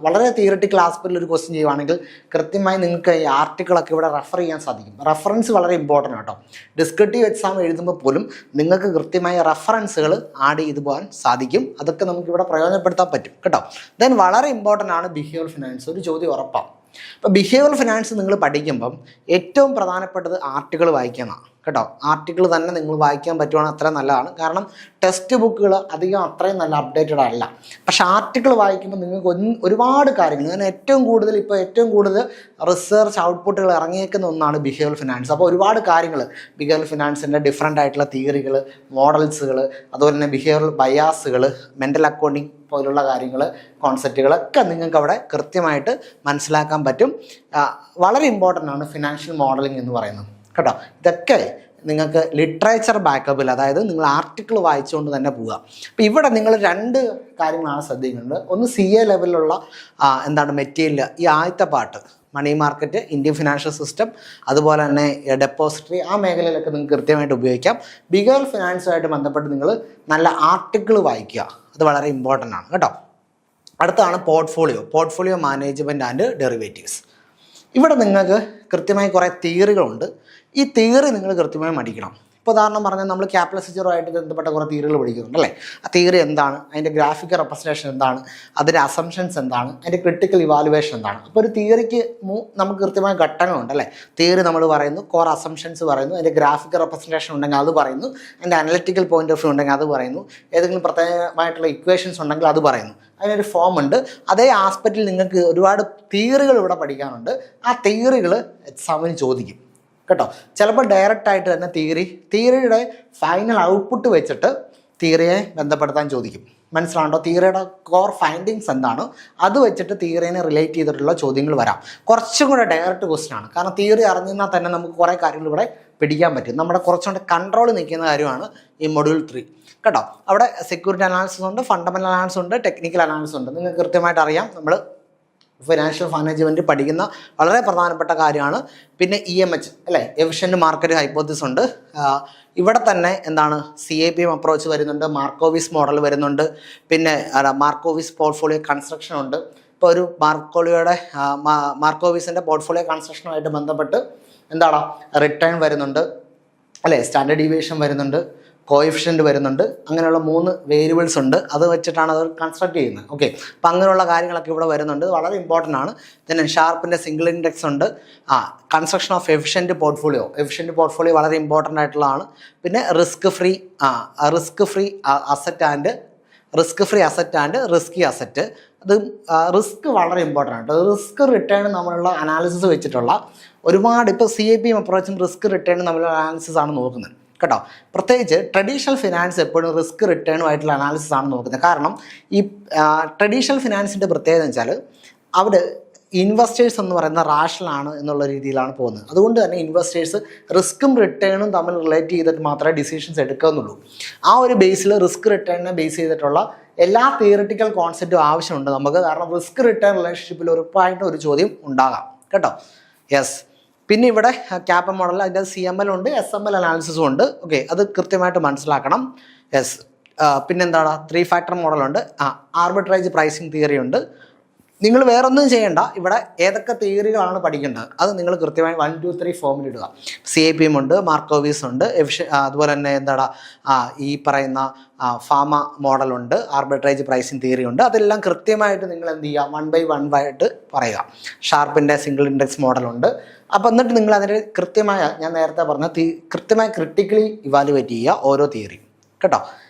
വളരെ തിയറിറ്റിക്കൽ ആസ്പെക്റ്റിൽ ഒരു ക്വസ്റ്റ്യൻ ചെയ്യുവാണെങ്കിൽ കൃത്യമായി നിങ്ങൾക്ക് ഈ ആർട്ടിക്കിളൊക്കെ ഇവിടെ റെഫർ ചെയ്യാൻ സാധിക്കും. റെഫറൻസ് വളരെ ഇമ്പോർട്ടൻ്റ് കേട്ടോ. ഡിസ്ക്രിപ്റ്റീവ് എക്സാം എഴുതുമ്പോൾ പോലും നിങ്ങൾക്ക് കൃത്യമായ റെഫറൻസുകൾ ആഡ് ചെയ്തു പോകാൻ സാധിക്കും. അതൊക്കെ നമുക്കിവിടെ പ്രയോജനപ്പെടുത്താൻ പറ്റും കേട്ടോ. ദെൻ വളരെ ഇമ്പോർട്ടൻ്റ് ആണ് ബിഹേവിയർ ഫിനാൻസ്. ഒരു ചോദ്യം ഉറപ്പാണ്. അപ്പോൾ ബിഹേവിയർ ഫിനാൻസ് നിങ്ങൾ പഠിക്കുമ്പം ഏറ്റവും പ്രധാനപ്പെട്ടത് ആർട്ടിക്കിൾ വായിക്കാനാണ് കേട്ടോ. ആർട്ടിക്കിൾ തന്നെ നിങ്ങൾ വായിക്കാൻ പറ്റുവാണെങ്കിൽ അത്രയും നല്ലതാണ്. കാരണം ടെക്സ്റ്റ് ബുക്കുകൾ അധികം അത്രയും നല്ല അപ്ഡേറ്റഡ് അല്ല. പക്ഷേ ആർട്ടിക്കിൾ വായിക്കുമ്പോൾ നിങ്ങൾക്ക് ഒരുപാട് കാര്യങ്ങൾ, അങ്ങനെ ഏറ്റവും കൂടുതൽ റിസർച്ച് ഔട്ട്പുട്ടുകൾ ഇറങ്ങിയേക്കുന്ന ഒന്നാണ് ബിഹേവിയർ ഫിനാൻസ്. അപ്പോൾ ഒരുപാട് കാര്യങ്ങൾ ബിഹേവിയർ ഫിനാൻസിൻ്റെ ഡിഫറൻ്റ് ആയിട്ടുള്ള തിയറികൾ, മോഡൽസുകൾ, അതുപോലെ തന്നെ ബിഹേവിയർ ബയാസുകൾ, മെൻ്റൽ അക്കൗണ്ടിങ് പോലുള്ള കാര്യങ്ങൾ, കോൺസെപ്റ്റുകളൊക്കെ നിങ്ങൾക്ക് അവിടെ കൃത്യമായിട്ട് മനസ്സിലാക്കാൻ പറ്റും. വളരെ ഇമ്പോർട്ടൻ്റ് ആണ് ഫിനാൻഷ്യൽ മോഡലിംഗ് എന്ന് പറയുന്നത് കേട്ടോ. ഇതൊക്കെ നിങ്ങൾക്ക് ലിറ്ററേച്ചർ ബാക്കപ്പിൽ, അതായത് നിങ്ങൾ ആർട്ടിക്കിൾ വായിച്ചുകൊണ്ട് തന്നെ പോവുക. അപ്പോൾ ഇവിടെ നിങ്ങൾ രണ്ട് കാര്യങ്ങളാണ് ശ്രദ്ധിക്കേണ്ടത്. ഒന്ന് CA ലെവലിലുള്ള മെറ്റീരിയൽ, ഈ ആദ്യത്തെ part money market, Indian financial system, അതുപോലെ തന്നെ ഡെപ്പോസിറ്ററി, ആ മേഖലയിലൊക്കെ നിങ്ങൾക്ക് കൃത്യമായിട്ട് ഉപയോഗിക്കാം. ബിഹേവിയർ ഫിനാൻസുമായിട്ട് ബന്ധപ്പെട്ട് നിങ്ങൾ നല്ല ആർട്ടിക്കിൾ വായിക്കുക. അത് വളരെ ഇമ്പോർട്ടൻ്റ് ആണ് കേട്ടോ. അടുത്താണ് പോർട്ട്ഫോളിയോ മാനേജ്മെൻറ്റ് ആൻഡ് ഡെറിവേറ്റീവ്സ്. ഇവിടെ നിങ്ങൾക്ക് കൃത്യമായി കുറേ തിയറികളുണ്ട്. ഈ തിയറി നിങ്ങൾ കൃത്യമായി പഠിക്കണം. ഇപ്പോൾ ഉദാഹരണം പറഞ്ഞാൽ നമ്മൾ ക്യാപിറ്റൽ സ്ട്രക്ചറുമായിട്ട് ബന്ധപ്പെട്ട കുറേ തിയറികൾ പഠിക്കുന്നുണ്ട് അല്ലേ? ആ തിയറി എന്താണ്, അതിൻ്റെ ഗ്രാഫിക്കൽ റെപ്രസെൻറ്റേഷൻ എന്താണ്, അതിൻ്റെ അസംഷൻസ് എന്താണ്, അതിൻ്റെ ക്രിട്ടിക്കൽ ഇവാലുവേഷൻ എന്താണ്. അപ്പോൾ ഒരു തിയറിക്ക് നമുക്ക് കൃത്യമായ ഘട്ടങ്ങളുണ്ട് അല്ലേ? തിയറി നമ്മൾ പറയുന്നു, കോർ അസംഷൻസ് പറയുന്നു, അതിൻ്റെ ഗ്രാഫിക്കൽ റെപ്രസെൻറ്റേഷൻ ഉണ്ടെങ്കിൽ അത് പറയുന്നു, അതിൻ്റെ അനലിറ്റിക്കൽ പോയിന്റ് ഓഫ് വ്യൂ ഉണ്ടെങ്കിൽ അത് പറയുന്നു, ഏതെങ്കിലും പ്രത്യേകമായിട്ടുള്ള ഇക്വേഷൻസ് ഉണ്ടെങ്കിൽ അത് പറയുന്നു. അതിനൊരു ഫോം ഉണ്ട്. അതേ ആസ്പെക്റ്റിൽ നിങ്ങൾക്ക് ഒരുപാട് തിയറികൾ ഇവിടെ പഠിക്കാനുണ്ട്. ആ തിയറികൾ എക്സാമിന് ചോദിക്കും കേട്ടോ. ചിലപ്പോൾ ഡയറക്റ്റായിട്ട് തന്നെ തിയറിയുടെ ഫൈനൽ ഔട്ട്പുട്ട് വെച്ചിട്ട് തിയറിയെ ബന്ധപ്പെടുത്താൻ ചോദിക്കും. മനസ്സിലാണ്ടോ? തിയറിയുടെ കോർ ഫൈൻഡിങ്സ് എന്താണ്, അത് വെച്ചിട്ട് തിയറിനെ റിലേറ്റ് ചെയ്തിട്ടുള്ള ചോദ്യങ്ങൾ വരാം. കുറച്ചും കൂടെ ഡയറക്റ്റ് ക്വസ്റ്റ്യൻ ആണ്. കാരണം തിയറി അറിഞ്ഞാൽ തന്നെ നമുക്ക് കുറേ കാര്യങ്ങൾ ഇവിടെ പിടിക്കാൻ പറ്റും. നമ്മുടെ കുറച്ചുകൂടെ കൺട്രോൾ നിൽക്കുന്ന കാര്യമാണ് ഈ മൊഡ്യൂൾ 3 കേട്ടോ. അവിടെ സെക്യൂരിറ്റി അനാലിസിസ് ഉണ്ട്, ഫണ്ടമെൻ്റൽ അനാലിസിസ് ഉണ്ട്, ടെക്നിക്കൽ അനാലിസിസ് ഉണ്ട്. നിങ്ങൾക്ക് കൃത്യമായിട്ട് അറിയാം, നമ്മൾ ഫിനാൻഷ്യൽ മാനേജ്മെൻറ്റ് പഠിക്കുന്ന വളരെ പ്രധാനപ്പെട്ട കാര്യമാണ്. പിന്നെ EMH അല്ലേ, എഫിഷ്യൻറ്റ് മാർക്കറ്റ് ഹൈപ്പോത്തിസിസ് ഉണ്ട്. ഇവിടെ തന്നെ CAPM അപ്രോച്ച് വരുന്നുണ്ട്, മാർക്കോവിസ് മോഡൽ വരുന്നുണ്ട്, പിന്നെ മാർക്കോവിസ് പോർട്ട്ഫോളിയോ കൺസ്ട്രക്ഷൻ ഉണ്ട്. ഇപ്പോൾ ഒരു മാർക്കോവിസിൻ്റെ പോർട്ട്ഫോളിയോ കൺസ്ട്രക്ഷനുമായിട്ട് ബന്ധപ്പെട്ട് റിട്ടേൺ വരുന്നുണ്ട് അല്ലേ, സ്റ്റാൻഡേർഡ് ഡീവിയേഷൻ വരുന്നുണ്ട്, കോഎഫിഷ്യൻ്റ് വരുന്നുണ്ട്. അങ്ങനെയുള്ള 3 വേരിയബിൾസ് ഉണ്ട്. അത് വെച്ചിട്ടാണ് അത് കൺസ്ട്രക്ട് ചെയ്യുന്നത്. ഓക്കെ, അപ്പോൾ അങ്ങനെയുള്ള കാര്യങ്ങളൊക്കെ ഇവിടെ വരുന്നുണ്ട്. വളരെ ഇമ്പോർട്ടൻ്റ് ആണ്. പിന്നെ ഷാർപ്പിൻ്റെ സിംഗിൾ ഇൻഡെക്സ് ഉണ്ട്. കൺസ്ട്രക്ഷൻ ഓഫ് എഫിഷ്യൻറ്റ് പോർട്ട്ഫോളിയോ വളരെ ഇമ്പോർട്ടൻ്റ് ആയിട്ടുള്ളതാണ്. പിന്നെ risk free asset and risky asset. അത് റിസ്ക് വളരെ ഇമ്പോർട്ടൻ്റ് ആണ്. റിസ്ക് റിട്ടേൺ നമ്മളുള്ള അനാലിസിസ് വെച്ചിട്ടുള്ള ഒരുപാട്, ഇപ്പോൾ CAPM അപ്രോച്ചും റിസ്ക് റിട്ടേണും തമ്മിലുള്ള അനാലിസിസ് ആണ് നോക്കുന്നത് കേട്ടോ. പ്രത്യേകിച്ച് ട്രഡീഷണൽ ഫിനാൻസ് എപ്പോഴും റിസ്ക് റിട്ടേണുമായിട്ടുള്ള അനാലിസിസ് ആണ് നോക്കുന്നത്. കാരണം ഈ ട്രഡീഷണൽ ഫിനാൻസിൻ്റെ പ്രത്യേകത എന്ന് വെച്ചാൽ അവിടെ ഇൻവെസ്റ്റേഴ്സ് എന്ന് പറയുന്ന റാഷണലാണ് എന്നുള്ള രീതിയിലാണ് പോകുന്നത്. അതുകൊണ്ട് തന്നെ ഇൻവെസ്റ്റേഴ്സ് റിസ്ക്കും റിട്ടേണും തമ്മിൽ റിലേറ്റ് ചെയ്തിട്ട് മാത്രമേ ഡിസിഷൻസ് എടുക്കുന്നുള്ളൂ. ആ ഒരു ബേസിൽ റിസ്ക് റിട്ടേണിനെ ബേസ് ചെയ്തിട്ടുള്ള എല്ലാ തിയറിറ്റിക്കൽ കോൺസെപ്റ്റും ആവശ്യമുണ്ട് നമുക്ക്. കാരണം റിസ്ക് റിട്ടേൺ റിലേഷൻഷിപ്പിൽ ഉറപ്പായിട്ടും ഒരു ചോദ്യം ഉണ്ടാകാം കേട്ടോ. യെസ്. പിന്നെ ഇവിടെ ക്യാപ് മോഡൽ, അതിൻ്റെ CML ഉണ്ട്, SML അനാലിസിസും ഉണ്ട്. ഓക്കെ, അത് കൃത്യമായിട്ട് മനസ്സിലാക്കണം. യെസ്. പിന്നെന്താണ്, 3 ഫാക്ടർ മോഡലുണ്ട്, ആർബിട്രേജ് പ്രൈസിങ് തിയറി ഉണ്ട്. നിങ്ങൾ വേറൊന്നും ചെയ്യേണ്ട, ഇവിടെ ഏതൊക്കെ തിയറികളാണ് പഠിക്കേണ്ടത് അത് നിങ്ങൾ കൃത്യമായി 1, 2, 3 ഫോമിൽ ഇടുക. CAPM ഉണ്ട്, മാർക്കോവിസ് ഉണ്ട്, അതുപോലെ തന്നെ ഈ പറയുന്ന ഫാമ മോഡലുണ്ട്, ആർബിട്രേജ് പ്രൈസിങ് തിയറി ഉണ്ട്. അതെല്ലാം കൃത്യമായിട്ട് നിങ്ങൾ എന്ത് ചെയ്യുക, 1 by 1 ആയിട്ട് പറയുക. ഷാർപ്പിൻ്റെ സിംഗിൾ ഇൻഡെക്സ് മോഡലുണ്ട്. അപ്പോൾ എന്നിട്ട് നിങ്ങൾ അതിൻ്റെ കൃത്യമായ, ഞാൻ നേരത്തെ പറഞ്ഞ കൃത്യമായി ക്രിട്ടിക്കലി ഇവാലുവേറ്റ് ചെയ്യുക ഓരോ തിയറിയും കേട്ടോ.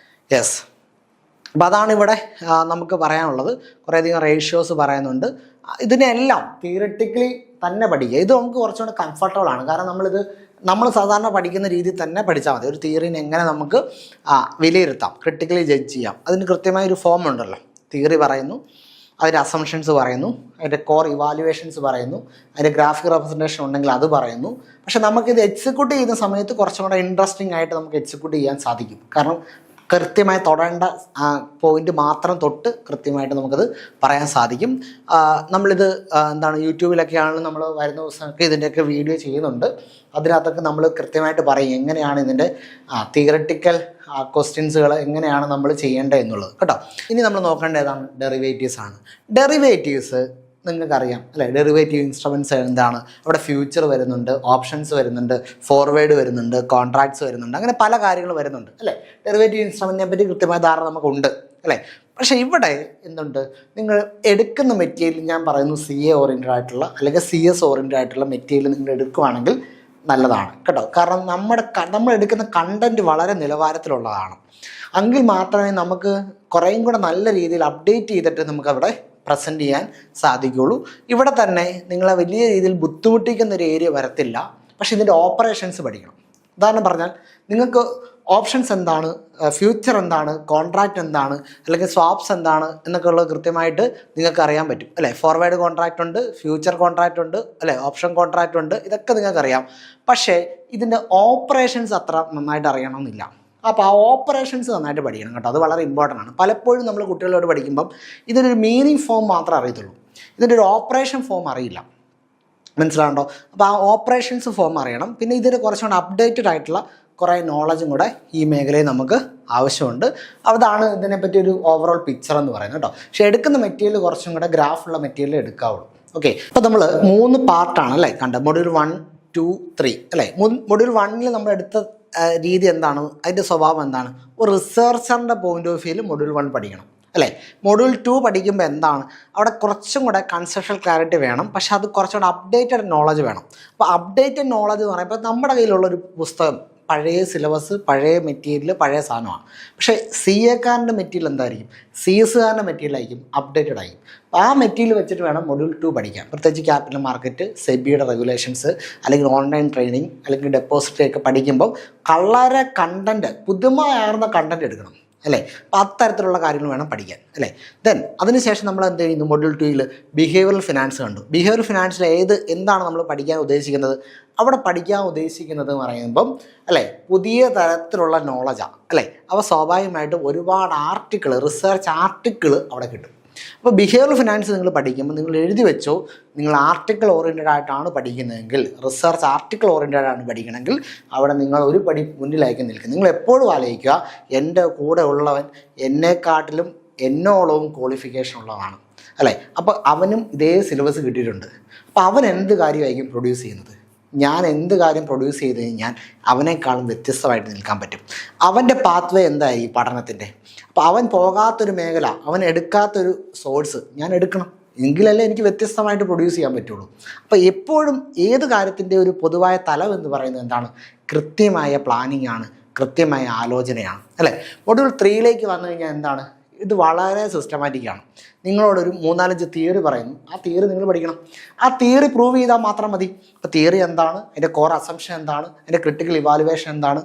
യെസ്. അപ്പോൾ അതാണ് ഇവിടെ നമുക്ക് പറയാനുള്ളത്. കുറേയധികം റേഷ്യോസ് പറയുന്നുണ്ട്. ഇതിനെല്ലാം തിയറിറ്റിക്കലി തന്നെ പഠിക്കുക. ഇത് നമുക്ക് കുറച്ചുകൂടെ കംഫർട്ടബിൾ ആണ്. കാരണം നമ്മൾ സാധാരണ പഠിക്കുന്ന രീതിയിൽ തന്നെ പഠിച്ചാൽ മതി. ഒരു തിയറിനെ എങ്ങനെ നമുക്ക് വിലയിരുത്താം, ക്രിട്ടിക്കലി ജഡ്ജ് ചെയ്യാം, അതിന് കൃത്യമായൊരു ഫോം ഉണ്ടല്ലോ. തിയറി പറയുന്നു, അതിൻ്റെ അസംഷൻസ് പറയുന്നു, അതിൻ്റെ കോർ ഇവാലുവേഷൻസ് പറയുന്നു, അതിൻ്റെ ഗ്രാഫിക് റെപ്രസെൻറ്റേഷൻ ഉണ്ടെങ്കിൽ അത് പറയുന്നു. പക്ഷെ നമുക്കിത് എക്സിക്യൂട്ട് ചെയ്യുന്ന സമയത്ത് കുറച്ചും കൂടെ ഇൻട്രസ്റ്റിംഗ് ആയിട്ട് നമുക്ക് എക്സിക്യൂട്ട് ചെയ്യാൻ സാധിക്കും. കാരണം കൃത്യമായി തൊടേണ്ട പോയിന്റ് മാത്രം തൊട്ട് കൃത്യമായിട്ട് നമുക്കത് പറയാൻ സാധിക്കും. നമ്മളിത് യൂട്യൂബിലൊക്കെയാണെങ്കിലും നമ്മൾ വരുന്ന ദിവസമൊക്കെ ഇതിൻ്റെയൊക്കെ വീഡിയോ ചെയ്യുന്നുണ്ട്. അതിനകത്തൊക്കെ നമ്മൾ കൃത്യമായിട്ട് പറയും എങ്ങനെയാണ് ഇതിൻ്റെ തിയററ്റിക്കൽ ക്വസ്റ്റ്യൻസുകൾ എങ്ങനെയാണ് നമ്മൾ ചെയ്യേണ്ടത് എന്നുള്ളത് കേട്ടോ. ഇനി നമ്മൾ നോക്കേണ്ട ഏതാണ്, ഡെറിവേറ്റീവ്സ് ആണ്. ഡെറിവേറ്റീവ്സ് നിങ്ങൾക്കറിയാം അല്ലേ, ഡെറിവേറ്റീവ് ഇൻസ്ട്രുമെൻറ്റ്സ് എന്താണ്, അവിടെ ഫ്യൂച്ചർ വരുന്നുണ്ട്, ഓപ്ഷൻസ് വരുന്നുണ്ട്, ഫോർവേഡ് വരുന്നുണ്ട്, കോൺട്രാക്ട്സ് വരുന്നുണ്ട്, അങ്ങനെ പല കാര്യങ്ങൾ വരുന്നുണ്ട് അല്ലേ. ഡെറിവേറ്റീവ് ഇൻസ്ട്രുമെൻറ്റിനെ പറ്റി കൃത്യമായ ധാരണ നമുക്കുണ്ട് അല്ലേ. പക്ഷേ ഇവിടെ എന്തുണ്ട്, നിങ്ങൾ എടുക്കുന്ന മെറ്റീരിയൽ, ഞാൻ പറയുന്നു CA ഓറിയൻറ്റഡ് ആയിട്ടുള്ള അല്ലെങ്കിൽ CS ഓറിയൻറ്റഡ് ആയിട്ടുള്ള മെറ്റീരിയൽ നിങ്ങൾ എടുക്കുകയാണെങ്കിൽ നല്ലതാണ് കേട്ടോ. കാരണം നമ്മൾ എടുക്കുന്ന കണ്ടൻറ്റ് വളരെ നിലവാരത്തിലുള്ളതാണ്. എങ്കിൽ മാത്രമേ നമുക്ക് കുറേയും കൂടെ നല്ല രീതിയിൽ അപ്ഡേറ്റ് ചെയ്തിട്ട് നമുക്കവിടെ പ്രസൻറ്റ് ചെയ്യാൻ സാധിക്കുകയുള്ളൂ. ഇവിടെ തന്നെ നിങ്ങളെ വലിയ രീതിയിൽ ബുദ്ധിമുട്ടിക്കുന്ന ഒരു ഏരിയ വരത്തില്ല. പക്ഷേ ഇതിൻ്റെ ഓപ്പറേഷൻസ് പഠിക്കണം. ഉദാഹരണം പറഞ്ഞാൽ നിങ്ങൾക്ക് ഓപ്ഷൻസ് എന്താണ്, ഫ്യൂച്ചർ എന്താണ്, കോൺട്രാക്റ്റ് എന്താണ്, അല്ലെങ്കിൽ സ്വാപ്സ് എന്താണ് എന്നൊക്കെ ഉള്ളത് കൃത്യമായിട്ട് നിങ്ങൾക്ക് അറിയാൻ പറ്റും അല്ലേ. ഫോർവേഡ് കോൺട്രാക്റ്റ് ഉണ്ട്, ഫ്യൂച്ചർ കോൺട്രാക്റ്റ് ഉണ്ട് അല്ലേ, ഓപ്ഷൻ കോൺട്രാക്റ്റ് ഉണ്ട്, ഇതൊക്കെ നിങ്ങൾക്കറിയാം. പക്ഷേ ഇതിൻ്റെ ഓപ്പറേഷൻസ് അത്ര നന്നായിട്ട് അറിയണമെന്നില്ല. അപ്പോൾ ആ ഓപ്പറേഷൻസ് നന്നായിട്ട് പഠിക്കണം കേട്ടോ. അത് വളരെ ഇമ്പോർട്ടൻ്റ് ആണ്. പലപ്പോഴും നമ്മൾ കുട്ടികളോട് പഠിക്കുമ്പം ഇതിനൊരു മീനിങ് ഫോം മാത്രമേ അറിയത്തുള്ളൂ, ഇതിൻ്റെ ഒരു ഓപ്പറേഷൻ ഫോം അറിയില്ല. മനസ്സിലാവുണ്ടോ? അപ്പോൾ ആ ഓപ്പറേഷൻസ് ഫോം അറിയണം. പിന്നെ ഇതിന് കുറച്ചുകൂടെ അപ്ഡേറ്റഡ് ആയിട്ടുള്ള കുറേ നോളജും കൂടെ ഈ മേഖലയിൽ നമുക്ക് ആവശ്യമുണ്ട്. അതാണ് ഇതിനെപ്പറ്റി ഒരു ഓവറോൾ പിക്ചർ എന്ന് പറയുന്നത് കേട്ടോ. പക്ഷേ എടുക്കുന്ന മെറ്റീരിയൽ കുറച്ചും കൂടെ ഗ്രാഫുള്ള മെറ്റീരിയൽ എടുക്കാവുള്ളൂ. ഓക്കെ, അപ്പോൾ നമ്മൾ 3 പാർട്ടാണ് അല്ലേ കണ്ടത്. മൊഡ്യൂൾ 1, 2, 3 അല്ലേ. മൊഡ്യൂൾ 1 നമ്മൾ എടുത്ത രീതി എന്താണ്, അതിൻ്റെ സ്വഭാവം എന്താണ്, ഒരു റിസർച്ചറിൻ്റെ പോയിന്റ് ഓഫ് വ്യൂവിൽ മൊഡ്യൂൾ 1 പഠിക്കണം അല്ലേ. മൊഡ്യൂൾ 2 പഠിക്കുമ്പോൾ എന്താണ്, അവിടെ കുറച്ചും കൂടെ കൺസെപ്ച്വൽ ക്ലാരിറ്റി വേണം. പക്ഷെ അത് കുറച്ചുകൂടെ അപ്ഡേറ്റഡ് നോളജ് വേണം. അപ്പോൾ അപ്ഡേറ്റഡ് നോളജ് എന്ന് പറയുമ്പോൾ നമ്മുടെ കയ്യിലുള്ളൊരു പുസ്തകം പഴയ സിലബസ്, പഴയ മെറ്റീരിയൽ, പഴയ സാധനമാണ്. പക്ഷേ CA-കാരൻ്റെ മെറ്റീരിയൽ എന്തായിരിക്കും, CS-കാരൻ്റെ മെറ്റീരിയൽ ആയിരിക്കും, അപ്ഡേറ്റഡ് ആയിരിക്കും. അപ്പോൾ ആ മെറ്റീരിയൽ വെച്ചിട്ട് വേണം മൊഡ്യൂൾ 2 പഠിക്കാൻ. പ്രത്യേകിച്ച് ക്യാപിറ്റൽ മാർക്കറ്റ്, സെബിയുടെ റെഗുലേഷൻസ്, അല്ലെങ്കിൽ ഓൺലൈൻ ട്രെയിനിങ്, അല്ലെങ്കിൽ ഡെപ്പോസിറ്റ് ഒക്കെ പഠിക്കുമ്പോൾ വളരെ കണ്ടൻറ്റ്, പുതുമയാർന്ന കണ്ടൻറ്റ് എടുക്കണം അല്ലേ. അപ്പോൾ അത്തരത്തിലുള്ള കാര്യങ്ങൾ വേണം പഠിക്കാൻ അല്ലേ. ദെൻ അതിനുശേഷം നമ്മൾ എന്ത് ചെയ്യുന്നു, മൊഡ്യൂൾ 2 ബിഹേവിയറൽ ഫിനാൻസ് കണ്ടു. ബിഹേവിയറൽ ഫിനാൻസിൽ എന്താണ് നമ്മൾ പഠിക്കാൻ ഉദ്ദേശിക്കുന്നത്, അവിടെ പഠിക്കാൻ ഉദ്ദേശിക്കുന്നത് എന്ന് പറയുമ്പം അല്ലേ പുതിയ തരത്തിലുള്ള നോളജാണ് അല്ലേ. അപ്പോൾ സ്വാഭാവികമായിട്ടും ഒരുപാട് റിസർച്ച് ആർട്ടിക്കിൾ അവിടെ കിട്ടും. അപ്പോൾ ബിഹേവിയറൽ ഫിനാൻസ് നിങ്ങൾ പഠിക്കുമ്പോൾ നിങ്ങൾ എഴുതി വെച്ചോ, നിങ്ങൾ ആർട്ടിക്കിൾ ഓറിയൻറ്റഡ് ആയിട്ടാണ് പഠിക്കുന്നതെങ്കിൽ, റിസർച്ച് ആർട്ടിക്കിൾ ഓറിയൻറ്റഡ് ആണ് പഠിക്കണമെങ്കിൽ അവിടെ നിങ്ങൾ ഒരു പടി മുന്നിലേക്ക് നിൽക്കും. നിങ്ങൾ എപ്പോഴും ആലോചിക്കുക, എൻ്റെ കൂടെ ഉള്ളവൻ എന്നെക്കാട്ടിലും എന്നോളവും ക്വാളിഫിക്കേഷൻ ഉള്ളതാണ് അല്ലേ. അപ്പോൾ അവനും ഇതേ സിലബസ് കിട്ടിയിട്ടുണ്ട്. അപ്പോൾ അവൻ എന്ത് കാര്യമായിരിക്കും പ്രൊഡ്യൂസ് ചെയ്യുന്നത്, ഞാൻ എന്ത് കാര്യം പ്രൊഡ്യൂസ് ചെയ്ത് കഴിഞ്ഞാൽ അവനേക്കാളും വ്യത്യസ്തമായിട്ട് നിൽക്കാൻ പറ്റും. അവൻ്റെ പാത്ത് വേ എന്തായിരിക്കും പഠനത്തിൻ്റെ. അപ്പോൾ അവൻ പോകാത്തൊരു മേഖല, അവൻ എടുക്കാത്തൊരു സോഴ്സ് ഞാൻ എടുക്കണം, എങ്കിലല്ലേ എനിക്ക് വ്യത്യസ്തമായിട്ട് പ്രൊഡ്യൂസ് ചെയ്യാൻ പറ്റുള്ളൂ. അപ്പോൾ എപ്പോഴും ഏത് കാര്യത്തിൻ്റെ ഒരു പൊതുവായ തലം എന്ന് പറയുന്നത് എന്താണ്, കൃത്യമായ പ്ലാനിങ് ആണ്, കൃത്യമായ ആലോചനയാണ് അല്ലേ. മൊഡ്യൂൾ 3 വന്നു കഴിഞ്ഞാൽ എന്താണ്, ഇത് വളരെ സിസ്റ്റമാറ്റിക്കാണ്. നിങ്ങളോടൊരു 3-4 തിയറി പറയുന്നു, ആ തിയറി നിങ്ങൾ പഠിക്കണം. ആ തിയറി പ്രൂവ് ചെയ്താൽ മാത്രം മതി. അപ്പോൾ തിയറി എന്താണ്, അതിൻ്റെ കോർ അസംഷൻ എന്താണ്, അതിൻ്റെ ക്രിട്ടിക്കൽ ഇവാലുവേഷൻ എന്താണ്,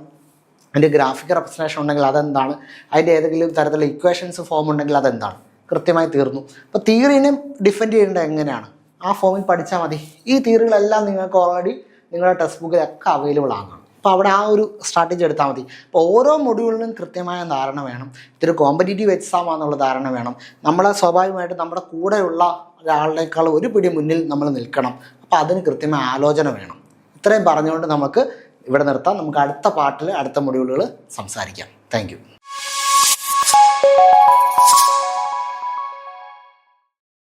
അതിൻ്റെ ഗ്രാഫിക്കൽ റെപ്രസെൻറ്റേഷൻ ഉണ്ടെങ്കിൽ അതെന്താണ്, അതിൻ്റെ ഏതെങ്കിലും തരത്തിലുള്ള ഇക്വേഷൻസ് ഫോം ഉണ്ടെങ്കിൽ അതെന്താണ്, കൃത്യമായി തീർന്നു. അപ്പോൾ തിയറിനെ ഡിഫെൻഡ് ചെയ്യേണ്ടത് എങ്ങനെയാണ്, ആ ഫോമിൽ പഠിച്ചാൽ മതി. ഈ തിയറികളെല്ലാം നിങ്ങൾക്ക് ഓൾറെഡി നിങ്ങളുടെ ടെക്സ്റ്റ് ബുക്കിലൊക്കെ അവൈലബിൾ ആണ്. അപ്പോൾ അവിടെ ആ ഒരു സ്ട്രാറ്റജി എടുത്താൽ മതി. അപ്പോൾ ഓരോ മൊഡ്യൂളിനും കൃത്യമായ ധാരണ വേണം. ഇതൊരു കോമ്പറ്റീറ്റീവ് എക്സാം ആണെന്നുള്ള ധാരണ വേണം. നമ്മളെ സ്വാഭാവികമായിട്ട് നമ്മുടെ കൂടെയുള്ള ഒരാളിനേക്കാൾ ഒരു പിടി മുന്നിൽ നമ്മൾ നിൽക്കണം. അപ്പോൾ അതിന് കൃത്യമായ ആലോചന വേണം. ഇത്രയും പറഞ്ഞുകൊണ്ട് നമുക്ക് ഇവിടെ നിർത്താം. നമുക്ക് അടുത്ത പാർട്ടിൽ അടുത്ത മൊഡ്യൂളുകൾ സംസാരിക്കാം. Thank you.